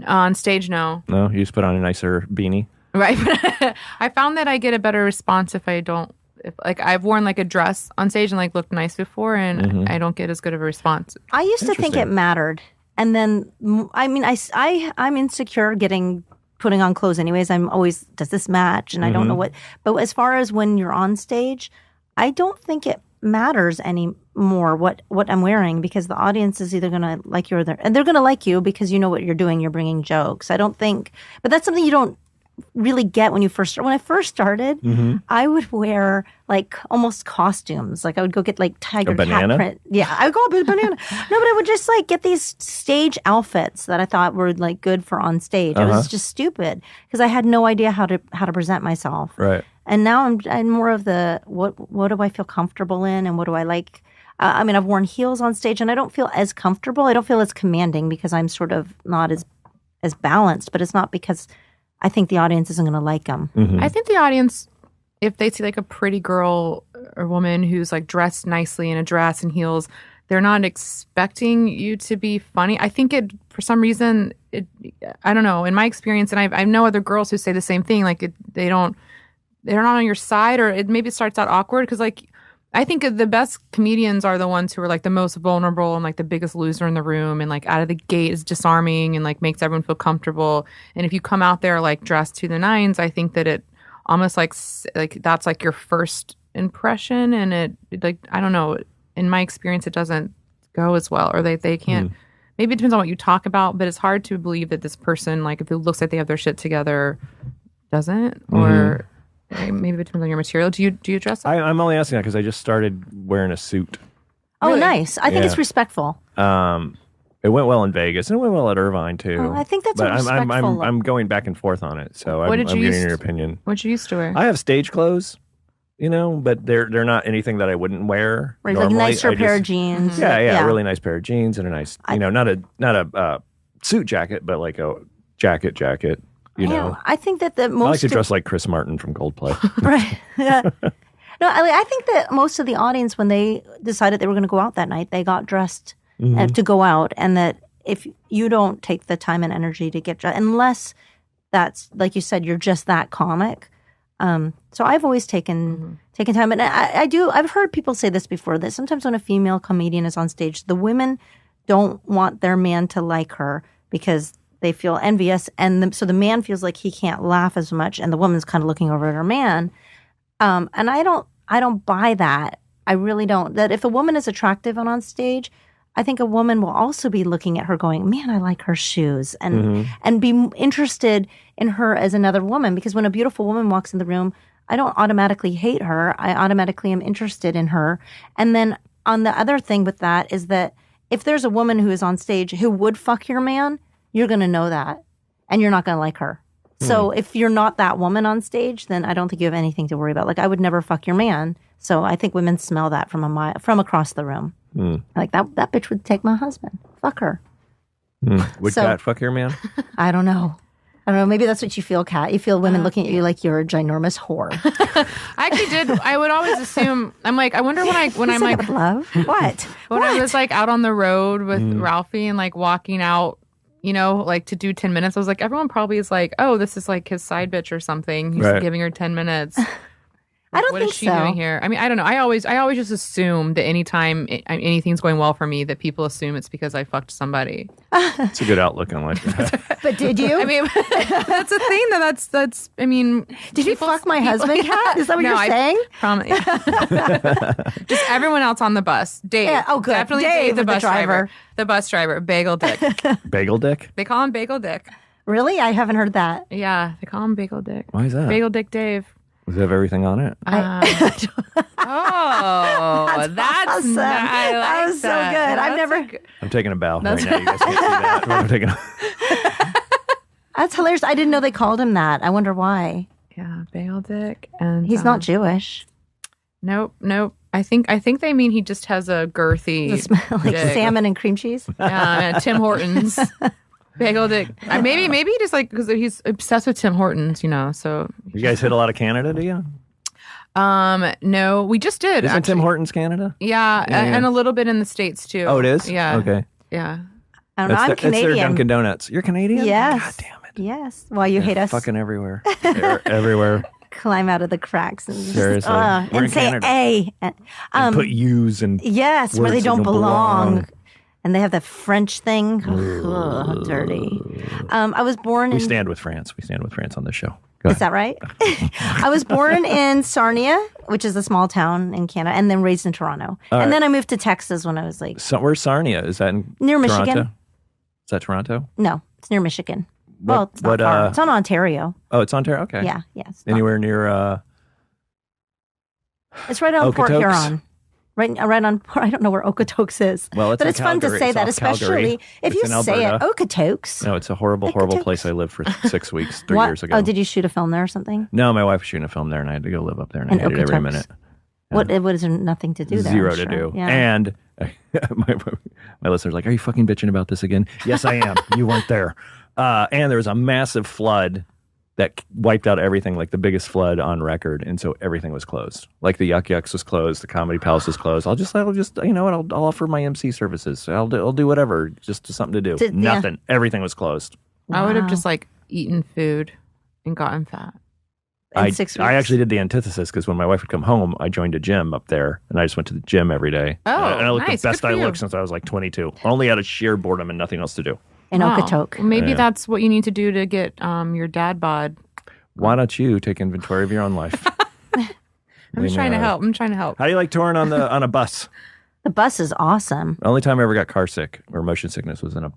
On stage, no. No? You just put on a nicer beanie? Right. But I found that I get a better response if I don't. If, like I've worn like a dress on stage and like looked nice before, and I don't get as good of a response. I used to think it Interesting. mattered. And then, I mean, I'm insecure putting on clothes anyways. I'm always, does this match? And I don't know what. But as far as when you're on stage, I don't think it matters anymore what I'm wearing because the audience is either going to like you or they're going to like you because you know what you're doing. You're bringing jokes. I don't think, but that's something you don't really get when I first started. I would wear like almost costumes. Like I would go get like tiger cat banana? print. Yeah, I would go a banana. No, but I would just like get these stage outfits that I thought were like good for on stage. It was just stupid because I had no idea how to present myself. Right. And now I'm more of the what do I feel comfortable in and what do I like. I mean, I've worn heels on stage and I don't feel as comfortable. I don't feel as commanding because I'm sort of not as balanced. But it's not because I think the audience isn't going to like them. I think the audience, if they see like a pretty girl or woman who's like dressed nicely in a dress and heels, they're not expecting you to be funny. I think for some reason, I don't know. In my experience, and I know other girls who say the same thing. Like they're not on your side, or maybe it starts out awkward because like I think the best comedians are the ones who are like the most vulnerable and like the biggest loser in the room and like out of the gate is disarming and like makes everyone feel comfortable. And if you come out there like dressed to the nines, I think that it almost like that's like your first impression, and it like I don't know. In my experience, it doesn't go as well, or they can't. Maybe it depends on what you talk about, but it's hard to believe that this person, like if it looks like they have their shit together, doesn't or. Maybe it depends on your material. Do you dress up? I'm only asking that because I just started wearing a suit. Oh, Really? nice. I think Yeah. it's respectful. It went well in Vegas and it went well at Irvine too. Oh, I think that's but a I'm respectful. I'm going back and forth on it. So What I'm did you getting used- your opinion. What you used to wear? I have stage clothes, but they're not anything that I wouldn't wear. Right, like normally. nicer I pair of just- jeans. Yeah, a really nice pair of jeans and a nice, not a suit jacket, but like a jacket. You know, I think that the I like most to dress like Chris Martin from Coldplay. right. Yeah. No, I think that most of the audience, when they decided they were going to go out that night, they got dressed to go out, and that if you don't take the time and energy to get dressed, unless that's like you said, you're just that comic. So I've always taken time, and I've heard people say this before, that sometimes when a female comedian is on stage, the women don't want their man to like her because they feel envious, and so the man feels like he can't laugh as much, and the woman's kind of looking over at her man. And I don't buy that. I really don't. That if a woman is attractive and on stage, I think a woman will also be looking at her going, man, I like her shoes, and be interested in her as another woman. Because when a beautiful woman walks in the room, I don't automatically hate her. I automatically am interested in her. And then on the other thing with that is that if there's a woman who is on stage who would fuck your man, you're going to know that, and you're not going to like her. So if you're not that woman on stage, then I don't think you have anything to worry about. Like, I would never fuck your man. So I think women smell that from from across the room. Like, that bitch would take my husband. Fuck her. Would Kat fuck your man? I don't know. Maybe that's what you feel, Kat. You feel women looking at you like you're a ginormous whore. I actually did. I would always assume. I'm like, I wonder when I'm like, love what? when I was like out on the road with Ralphie and like walking out, like to do 10 minutes. I was like, everyone probably is like, oh, this is like his side bitch or something. He's giving her 10 minutes. I don't what think is she so. doing here? I mean, I don't know. I always just assume that anytime anything's going well for me, that people assume it's because I fucked somebody. It's a good outlook on life. But did you? I mean, that's a thing. That's. I mean, did you fuck my husband, Kat? Is that what you're saying? Just everyone else on the bus. Dave. Yeah, oh, good. Definitely Dave, the the bus driver. The bus driver. Bagel Dick. Bagel Dick? They call him Bagel Dick. Really? I haven't heard that. Yeah, they call him Bagel Dick. Why is that? Bagel Dick Dave. Does it have everything on it? That's Awesome. That was so good. I've never. I'm taking a bow right now. You guys can't see that. I'm taking That's hilarious. I didn't know they called him that. I wonder why. Yeah, Bagel Dick, and He's not Jewish. Nope. I think they mean he just has a girthy, Like dick. salmon and cream cheese. Yeah, Tim Hortons. Bagel Dick. Maybe he just like because he's obsessed with Tim Hortons, So You guys hit a lot of Canada, do you? no, we just did. Isn't actually. Tim Hortons Canada? Yeah, and a little bit in the States too. Oh, it is? Yeah. Okay. Yeah. I don't know. I'm It's their Canadian. Dunkin' Donuts. You're Canadian? Yes. God damn it. Yes. Well, you hate us. Fucking everywhere. They're everywhere. Climb out of the cracks and just, Seriously. We're in and say Canada. A. And put U's and Yes, where they words that don't don't belong. belong. And they have that French thing. Ugh, how dirty. I was born in. We stand with France. We stand with France on this show. Go Is ahead. that right? I was born in Sarnia, which is a small town in Canada, and then raised in Toronto. And then I moved to Texas when I was like So, where's Sarnia? Is that in near Toronto? Michigan. Is that Toronto? No, it's near Michigan. Well, it's not what, far. It's on Ontario. Oh, it's Ontario? Okay. Yeah, yes. Yeah, Anywhere near it's right on Port Okotoks? Huron. Right on. I don't know where Okotoks is. Well, it's but in it's fun to Calgary. say It's that, off Calgary. especially if It's you in say it, Alberta. Okotoks. No, it's a horrible Okotoks. place I lived for 6 weeks, 3 What? years ago. Oh, did you shoot a film there or something? No, my wife was shooting a film there, and I had to go live up there, and I In hated every Okotoks. minute. What is there nothing to do there? Zero I'm to sure. do. Yeah. And my listeners are like, are you fucking bitching about this again? Yes, I am. You weren't there. And there was a massive flood that wiped out everything, like the biggest flood on record. And so everything was closed. Like the Yuck Yucks was closed. The Comedy Palace was closed. I'll just, you know what? I'll offer my MC services. I'll do whatever. Just something to do. Yeah. Nothing. Everything was closed. I would have Wow. just like eaten food and gotten fat. In 6 weeks. I actually did the antithesis because when my wife would come home, I joined a gym up there, and I just went to the gym every day. Oh, and I looked nice. the best Good for I you. looked since I was like 22. Only out of sheer boredom and nothing else to do. in Wow. Okotoks. Well, maybe Yeah. that's what you need to do to get your dad bod. Why don't you take inventory of your own life? I'm just trying to help. How do you like touring on a bus? The bus is awesome. The only time I ever got car sick or motion sickness was on a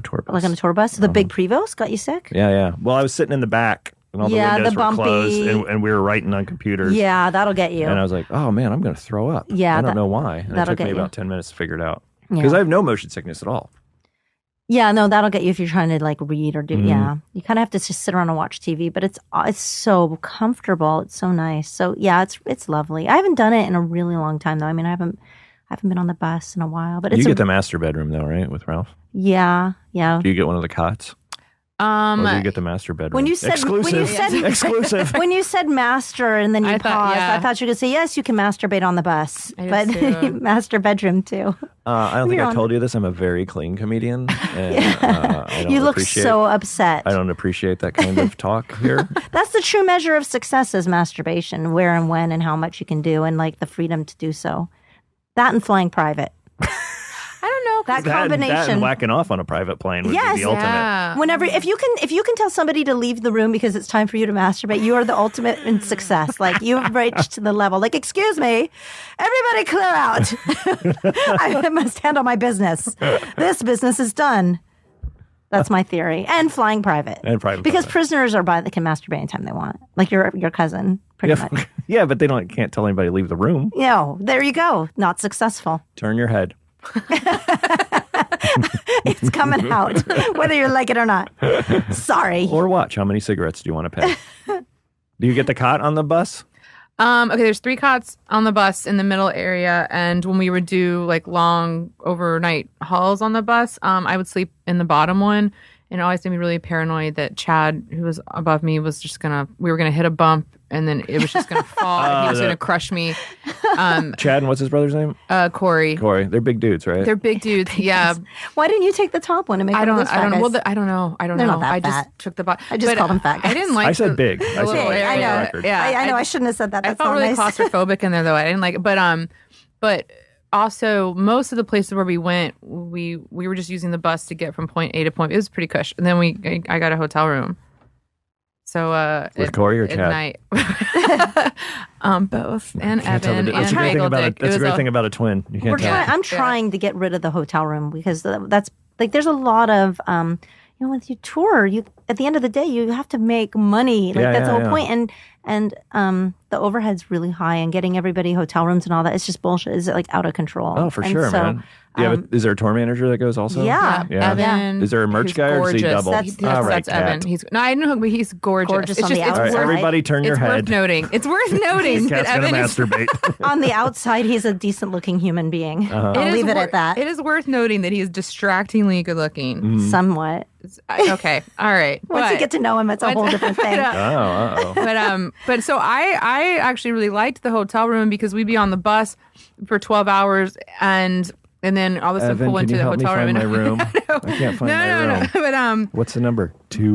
tour bus. Like on a tour bus. The big Prevost got you sick? Yeah. Well, I was sitting in the back, and all the Yeah, windows the were closed, bumpy- and we were writing on computers. Yeah, that'll get you. And I was like, oh man, I'm going to throw up. Yeah, I don't know why. And it that'll took me get you. about 10 minutes to figure it out. Yeah. Because I have no motion sickness at all. Yeah, no, that'll get you if you're trying to like read or do. Mm-hmm. Yeah, you kind of have to just sit around and watch TV, but it's so comfortable. It's so nice. So yeah, it's lovely. I haven't done it in a really long time though. I mean, I haven't been on the bus in a while. But it's You get the master bedroom though, right, with Ralph? yeah. Do you get one of the cots? Or do you get the master bedroom? When you said exclusive. when you said master and then you I thought, paused, yeah. I thought you could say yes, you can masturbate on the bus, I but did too. master bedroom too. I don't think You're I on- told you this. I'm a very clean comedian. And, I don't You look appreciate- so upset. I don't appreciate that kind of talk here. That's the true measure of success is masturbation, where and when and how much you can do and like the freedom to do so. That and flying private. I don't know. That That combination. and whacking off on a private plane would Yes. be the ultimate. Yeah. Whenever if you can tell somebody to leave the room because it's time for you to masturbate, you are the ultimate in success. Like you've reached the level. Like, excuse me, everybody clear out. I must handle my business. This business is done. That's my theory. And flying private. And private because private. prisoners that can masturbate anytime they want. Like your cousin, pretty Yeah, much. yeah, but they can't tell anybody to leave the room. No, there you go. Not successful. Turn your head. It's coming out, whether you like it or not. Sorry. Or watch. How many cigarettes do you want to pay? Do you get the cot on the bus? Okay, there's 3 cots on the bus in the middle area, and when we would do like long overnight hauls on the bus, I would sleep in the bottom one, and it always made me really paranoid that Chad, who was above me, was just we were gonna hit a bump, and then it was just gonna fall, and he was gonna crush me. Chad, and what's his brother's name? Corey. They're big dudes, right? They're big dudes. Yeah. Why didn't you take the top one and make I don't one of those fat know. guys? Well, I don't know. They're know. not that I fat. just took the bottom. I just called them fat guys. I didn't like. I said big. I said little big. area. I know. Record. Yeah, I know. I shouldn't have said that. I That's felt not really nice. claustrophobic in there, though. I didn't like it. But also, most of the places where we went, we were just using the bus to get from point A to point B. It was pretty cush. And then I got a hotel room. So with Corey or at Chad? Night. Both. And Can't tell Evan the- and That's a great thing about Dick. that's a great thing about a twin. You can't tell. I'm trying to get rid of the hotel room because that's like there's a lot of when you tour, you at the end of the day you have to make money. Like that's the whole point. And the overhead's really high, and getting everybody hotel rooms and all that, it's just bullshit. It's like out of control. Oh, for And sure, so, man. Is there a tour manager that goes also? Yeah. Yeah. Evan. Is there a merch who's guy or is he gorgeous. double? That's All right, that's Evan. Kat. I know, but he's gorgeous. Gorgeous It's on just, the it's All right, outside. worth, everybody turn your it's head. worth noting. It's worth noting that Kat's gonna Evan is masturbate. On the outside, he's a decent looking human being. I'll leave it at that. It is worth noting that he is distractingly good looking. Somewhat. Okay, all right. Once you get to know him, it's a whole different thing. But so I actually really liked the hotel room because we'd be on the bus for 12 hours and then all of a sudden Evan, pull can into you the help me hotel room. find my room? I can't find my room. No. What's the number? 2.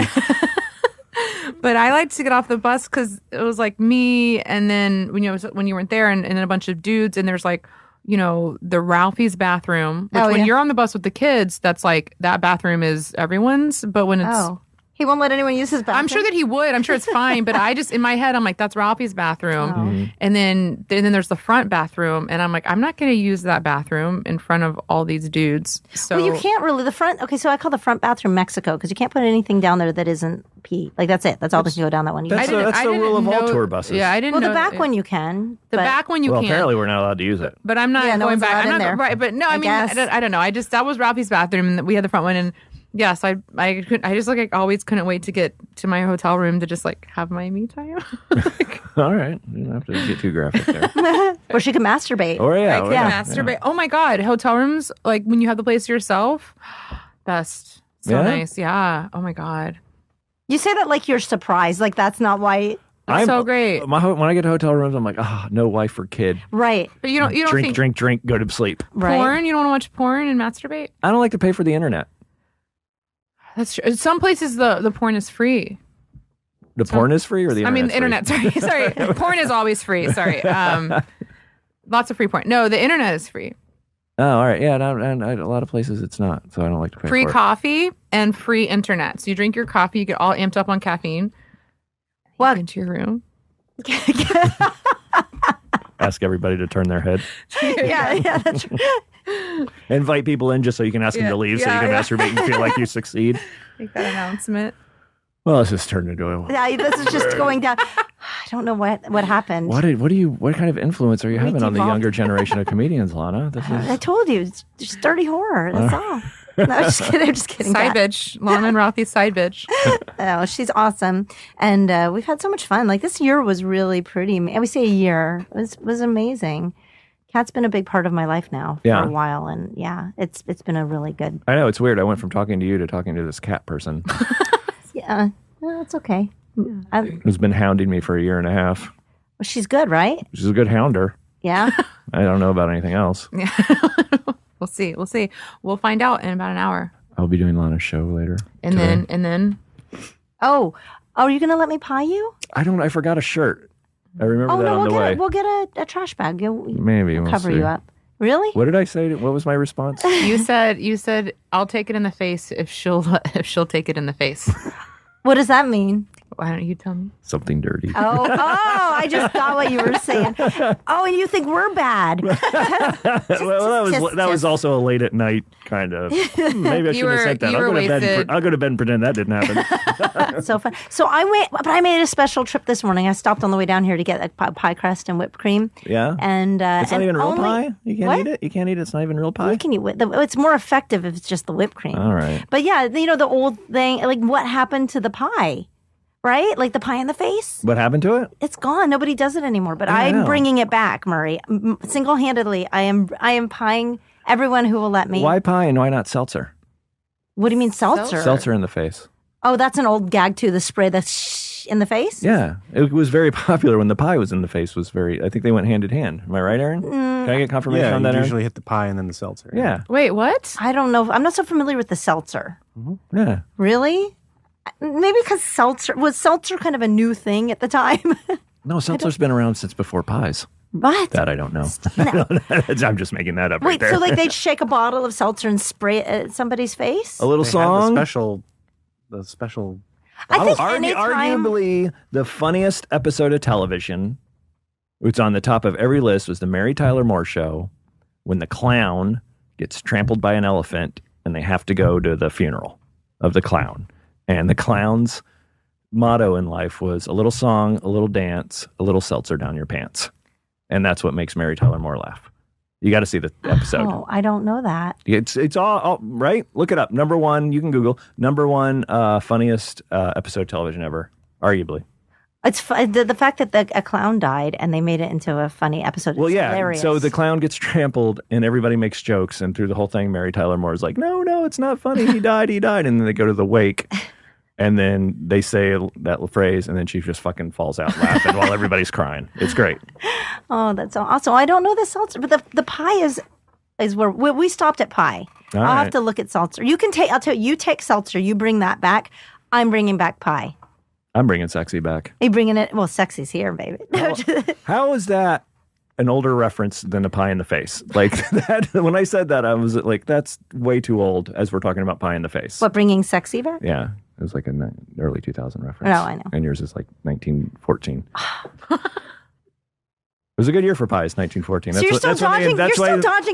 But I liked to get off the bus because it was like me, and then when you weren't there, and then a bunch of dudes, and there's like the Ralphie's bathroom. Which when you're on the bus with the kids, that's like that bathroom is everyone's. But when it's he won't let anyone use his bathroom. I'm sure that he would. I'm sure it's fine. But I just in my head I'm like that's Ralphie's bathroom, and then there's the front bathroom, and I'm like I'm not going to use that bathroom in front of all these dudes. So Well, you can't really the front. Okay, so I call the front bathroom Mexico because you can't put anything down there that isn't pee. Like that's it. That's all that can go down that one. That's the rule of all tour buses. Yeah, I didn't Well, know the back one you can. The back one you Well, can't. apparently we're not allowed to use it. But I'm not Yeah, no going one's back. allowed I'm in not there. right. But no, I mean, guess. I don't know. That was Ralphie's bathroom, and we had the front one. And yes, I just like I always couldn't wait to get to my hotel room to just like have my me time. All right, you don't have to get too graphic there. Or she can masturbate. Or I can masturbate. Oh my god, hotel rooms like when you have the place to yourself, best. So Yeah? nice. Yeah. Oh my god. You say that like you're surprised. Like that's not why. So great. When I get to hotel rooms, I'm like, no wife or kid. Right. But you don't think Drink, go to sleep. Right. porn? You don't want to watch porn and masturbate? I don't like to pay for the internet. That's true. Some places the porn is free. The porn is free or the internet? I mean, the internet. Sorry. Porn is always free. Sorry. Lots of free porn. No, the internet is free. Oh, all right. Yeah, and a lot of places it's not, so I don't like to pay Free for it. coffee and free internet. So you drink your coffee, you get all amped up on caffeine. What? Into your room. Ask everybody to turn their head. Yeah, that's right. Invite people in just so you can ask them to leave so you can masturbate and feel like you succeed. Make that announcement. Well, this has turned into a... Yeah, this is just going down. I don't know what happened. What kind of influence are you having on the devolved. younger generation of comedians, Lahna? This is... I told you, it's just dirty horror. That's all. No, I'm just kidding. I'm just kidding. Side Kat. bitch. Lana and Ralphie's side bitch. Oh, she's awesome, and we've had so much fun. Like this year was really pretty. And we say a year was amazing. Kat's been a big part of my life now for a while, and it's been a really good. I know, it's weird. I went from talking to you to talking to this cat person Yeah, no, it's okay. who's been hounding me for a year and a half. Well, she's good, right? She's a good hounder. Yeah. I don't know about anything else. We'll see. We'll find out in about an hour. I'll be doing Lana's show later. And today. then Oh, are you gonna let me pie you? I forgot a shirt. I remember Oh that no, on the way. we'll get a trash bag. Maybe we'll cover see. you up. Really? What did I say? What was my response? you said I'll take it in the face if she'll take it in the face. What does that mean? Why don't you tell me? Something dirty. I just got what you were saying. Oh, and you think we're bad. Well, that was also a late at night kind of. Maybe I shouldn't have said that. I'll go to bed and pretend that didn't happen. So fun. So I made a special trip this morning. I stopped on the way down here to get a pie crust and whipped cream. Yeah. And it's not even real only, pie? You can't what? eat it? You can't eat it? It's not even real pie? You can eat it's more effective if it's just the whipped cream. All right. But yeah, the old thing, like what happened to the pie? Right? Like the pie in the face? What happened to it? It's gone. Nobody does it anymore. But I'm bringing it back, Murray. Single-handedly, I am pieing everyone who will let me. Why pie and why not seltzer? What do you mean seltzer? Seltzer in the face. Oh, that's an old gag too, the spray that's in the face? Yeah. It was very popular when the pie was in the face. I think they went hand in hand. Am I right, Aaron? Can I get confirmation on that, you Aaron? usually hit the pie and then the seltzer. Yeah. Wait, what? I don't know. I'm not so familiar with the seltzer. Yeah. Really? Maybe because seltzer kind of a new thing at the time? No, seltzer's been around since before pies. What? That I don't know. I'm just making that up right Wait, there. so like they'd shake a bottle of seltzer and spray it at somebody's face? A little They song. had the special. I think Arguably the funniest episode of television, which on the top of every list, was the Mary Tyler Moore Show, when the clown gets trampled by an elephant and they have to go to the funeral of the clown. And the clown's motto in life was a little song, a little dance, a little seltzer down your pants. And that's what makes Mary Tyler Moore laugh. You got to see the episode. Oh, I don't know that. It's all right. Look it up. Number one, you can Google number one funniest episode of television ever, arguably. It's the fact that a clown died and they made it into a funny episode. Well, yeah. Hilarious. So the clown gets trampled and everybody makes jokes. And through the whole thing, Mary Tyler Moore is like, no, it's not funny. He died. And then they go to the wake. And then they say that phrase, and then she just fucking falls out laughing while everybody's crying. It's great. Oh, that's awesome. I don't know the seltzer, but the pie is where we stopped at pie. All I'll have right. to look at seltzer. I'll tell you, you take seltzer, you bring that back. I'm bringing back pie. I'm bringing sexy back. Are you bringing it? Well, sexy's here, baby. How is that an older reference than a pie in the face? Like that, when I said that, I was like, that's way too old as we're talking about pie in the face. What, bringing sexy back? Yeah. It was like an early 2000 reference. No, I know. And yours is like 1914. It was a good year for pies, 1914. So you're still dodging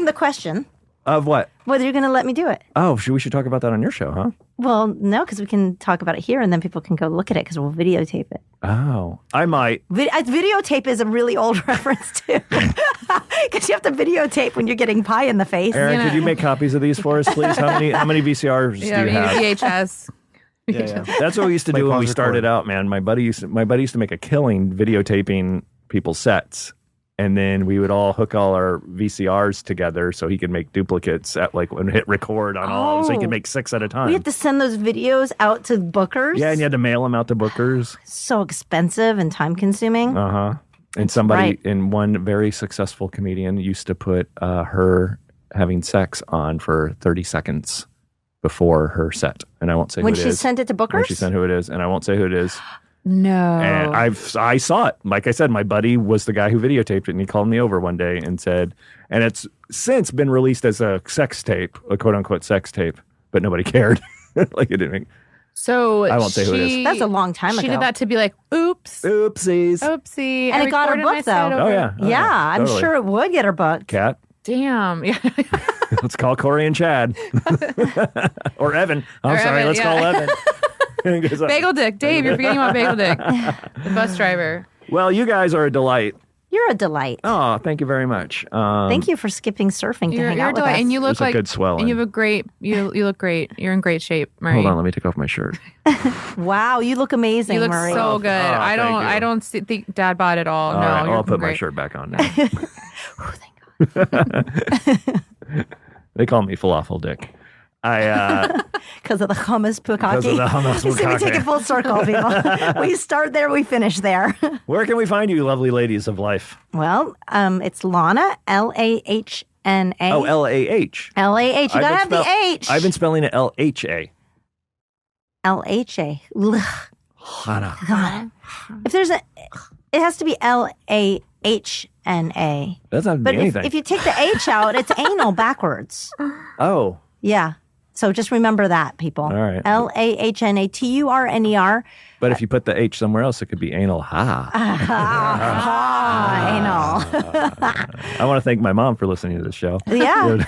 the question Of what? whether you're going to let me do it. Oh, we should talk about that on your show, huh? Well, no, because we can talk about it here and then people can go look at it because we'll videotape it. Oh, I might. Videotape is a really old reference too, because you have to videotape when you're getting pie in the face. Aaron, could you make copies of these for us, please? How many VCRs do you have? VHS. Yeah. That's what we used to Play, do when we pause, started record. out, man. My buddy used to make a killing videotaping people's sets. And then we would all hook all our VCRs together so he could make duplicates at and hit record on all, so he could make 6 at a time. We had to send those videos out to bookers. Yeah, and you had to mail them out to bookers. So expensive and time consuming. And one very successful comedian used to put her having sex on for 30 seconds before her set. And I won't say When who it she is. sent it to bookers? When she sent who it is, and I won't say who it is. No. And I saw it. Like I said, my buddy was the guy who videotaped it, and he called me over one day and said, and it's since been released as a sex tape, a quote unquote sex tape, but nobody cared. Like it didn't make. So I won't say who it is. That's a long time She ago. did that to be like, oops. Oopsies. Oopsie. And I it got her recorded my booked, set though. over. Oh yeah. Oh, Yeah, I'm totally. sure it would get her booked. Cat. Damn. Yeah. Let's call Corey and Chad. Or Evan. I'm Or sorry. Evan, Let's call yeah. Evan. Bagel Dick. Dave, you're forgetting about Bagel Dick. The bus driver. Well, you guys are a delight. You're a delight. Oh, thank you very much. Thank you for skipping surfing to You're hang a out with delight. us. And you look There's a like good swelling. And you have a great you look great. You're in great shape, Murray. Hold on, let me take off my shirt. Wow, you look amazing, You look Murray. so good. I thank you. don't think dad bod at all. All no, right, you're I'll put my great. shirt back on now. Oh, thank God. They call me Falafel Dick. Because of the hummus Because bukkake. of the hummus You see, we take bukkake. it full circle, people. We start there, we finish there. Where can we find you, lovely ladies of life? Well, it's Lahna, Lahna. Oh, L-A-H. L-A-H. You gotta have the H. I've been spelling it L-H-A. L-H-A. Ugh. Lana. God. If there's it has to be Lahna. That's not But anything. if you take the H out, it's anal backwards. Oh. Yeah. So just remember that, people. All right. LAHNATURNER. But if you put the H somewhere else, it could be anal. Ha. Anal. I want to thank my mom for listening to this show. Yeah.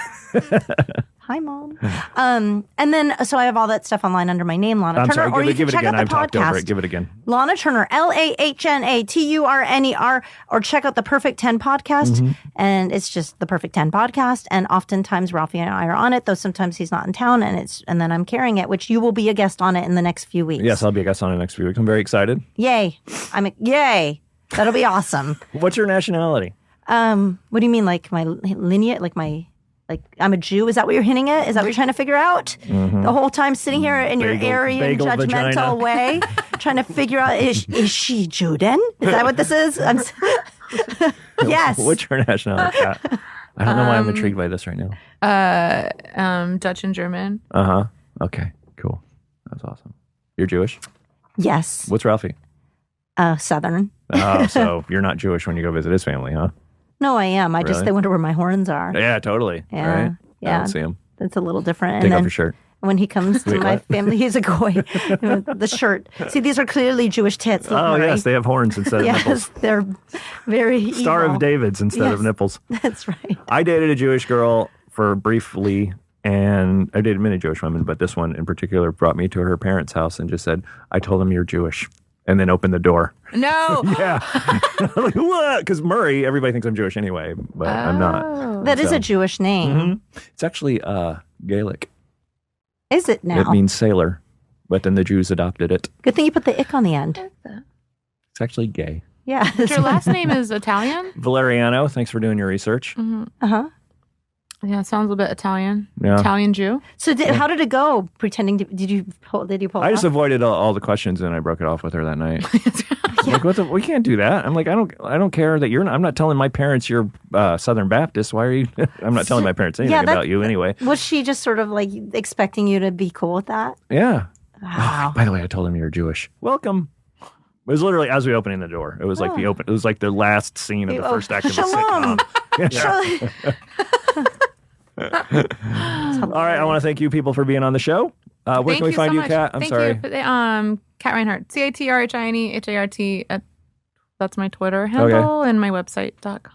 Hi, Mom. And then, so I have all that stuff online under my name, Lahna I'm Turner. sorry, or you give can it check again. out I've the talked over podcast. it. Give it again. Lahna Turner, LAHNATURNER, or check out the Perfect 10 podcast. And it's just the Perfect 10 podcast. And oftentimes Ralphie and I are on it, though sometimes he's not in town, and then I'm carrying it, which you will be a guest on it in the next few weeks. Yes, I'll be a guest on it next few weeks. I'm very excited. Yay. Yay. That'll be awesome. What's your nationality? What do you mean, like my lineage, like I'm a Jew? Is that what you're hinting at? Is that what you're trying to figure out? The whole time sitting here in your Aryan bagel judgmental vagina. way, trying to figure out, is she Juden? Is that what this is? Yes. What's your nationality? I don't know why I'm intrigued by this right now. Dutch and German. Okay, cool. That's awesome. You're Jewish? Yes. What's Ralphie? Southern. Oh, so you're not Jewish when you go visit his family, huh? No, I am. Really? They wonder where my horns are. Yeah, totally. Yeah, Right? I yeah. don't see him. That's a little different. Take off your shirt. When he comes to Wait, my what? family, he's a goy. The shirt. See, these are clearly Jewish tits. Look, Oh, Murray. yes, they have horns instead of Yes, nipples. they're very Star evil. of David's instead of Yes. nipples. That's right. I dated a Jewish girl for briefly, and I dated many Jewish women, but this one in particular brought me to her parents' house and just said, I told them you're Jewish, and then opened the door. No. Yeah. Like, what? Because Murray, everybody thinks I'm Jewish anyway, but I'm not. That is a Jewish name. It's actually Gaelic. Is it now? It means sailor, but then the Jews adopted it. Good thing you put the ick on the end. It's actually gay. Yeah. Your last name is Italian? Valeriano, thanks for doing your research. Uh-huh. Yeah, it sounds a bit Italian. Yeah. Italian Jew. So how did it go? Pretending to, did you pull I just off? avoided all the questions and I broke it off with her that night. Like, we can't do that. I'm like, I don't care that I'm not telling my parents you're Southern Baptist. Why are you? I'm not telling my parents anything about you anyway. Was she just sort of like expecting you to be cool with that? Yeah. Wow. By the way, I told them you're Jewish. Welcome. It was literally as we opening the door. It was like It was like the last scene of the first act of the Shalom. sitcom. All right, I want to thank you people for being on the show. Where Thank can we you find so you, much. Kat? I'm Thank sorry. You. Kat Rhinehart. CATRHINEHART. That's my Twitter handle and my website.com.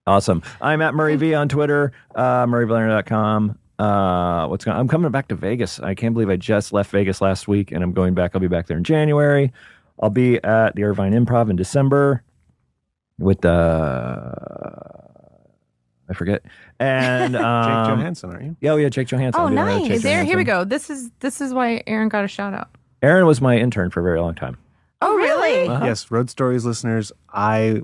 Awesome. I'm at Murray V on Twitter, MurrayValeriano.com. I'm coming back to Vegas. I can't believe I just left Vegas last week and I'm going back. I'll be back there in January. I'll be at the Irvine Improv in December with I forget. And Jake Johansson, aren't you? Yeah, Jake Johansson. Oh, I'll be there with nice. Jake Is there? Here we Johansson. go. This is why Aaron got a shout out. Aaron was my intern for a very long time. Oh, really? Yes, Road Stories listeners, I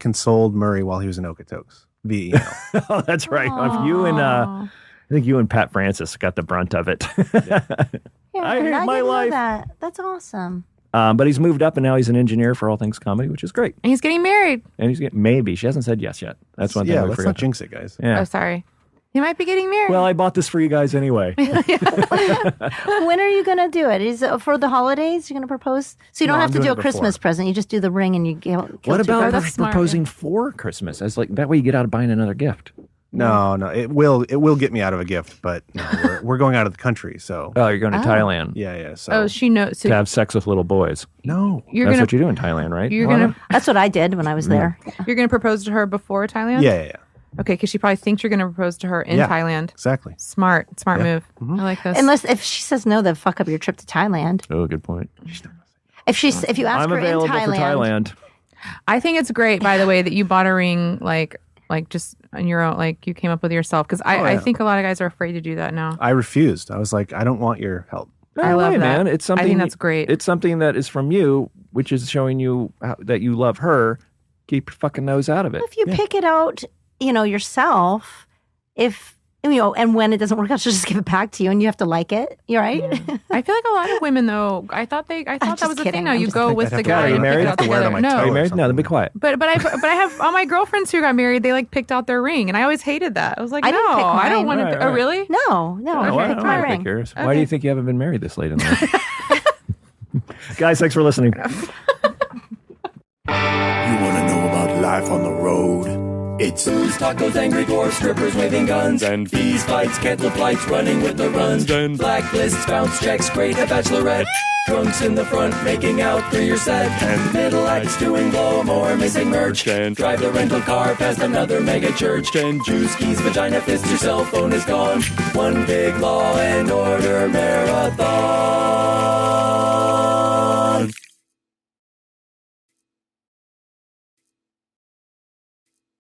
consoled Murray while he was in Okotoks via email. Oh, that's right. I think you and Pat Francis got the brunt of it. Yeah, I hate didn't my know life. that. That's awesome. But he's moved up and now he's an engineer for all things comedy, which is great. And he's getting married. And he's maybe. She hasn't said yes yet. That's one thing Yeah, we let's forgot. not jinx it, guys. Yeah. Oh, sorry. He might be getting married. Well, I bought this for you guys anyway. When are you going to do it? Is it for the holidays? You're going to propose? So you don't No, have I'm to do doing a it Christmas before. present. You just do the ring and you kill What two about birds. that's smart, proposing yeah. for Christmas? As like that way you get out of buying another gift. No, it will get me out of a gift, but no, we're going out of the country, so Oh, you're going to Thailand yeah. So Oh, she knows. So to have sex with little boys. no, you're That's gonna what you do in Thailand, right? you're Lana? gonna That's what I did when I was there. you're gonna propose to her before Thailand. yeah, Okay, because she probably thinks you're gonna propose to her in Yeah. Thailand. exactly. Smart move. I like this. Unless if she says no, then fuck up your trip to Thailand. Oh, good point. If you ask I'm her in available for Thailand, Thailand. I think it's great, by the way, that you bought a ring like just on your own, like you came up with yourself. Because I think a lot of guys are afraid to do that now. I refused. I was like, I don't want your help. No I love way, that. man. It's something. I think that's great. It's something that is from you, which is showing you that you love her. Keep your fucking nose out of it. if you pick it out, yourself, and when it doesn't work out, she'll just give it back to you, and you have to like it. You're right. I feel like a lot of women though. I thought that just was the kidding. thing. Now I'm you just go kidding. with I'd the have to- guy Are you and married? pick it I out have to wear it together. on my No, Are you toe. married? No, then be quiet. but I have all my girlfriends who got married. They like picked out their ring, and I always hated that. I was like, I didn't pick I don't mine. want to. Right, Oh, right. really? No, Oh, I wow, picked I'm my a bit ring. curious. Why do you think you haven't been married this late in life? Guys, thanks for listening. You want to know about life on the road? It's booze, tacos, angry dwarfs, strippers waving guns, and fees, fights, cantaloupe lights, running with the runs, and blacklists, bounce checks, great a bachelorette. Drunks in the front making out through your set, and middle acts doing blow more, missing merch, and drive the rental car past another mega church, and juice keys, vagina fist, your cell phone is gone. One big Law and Order marathon.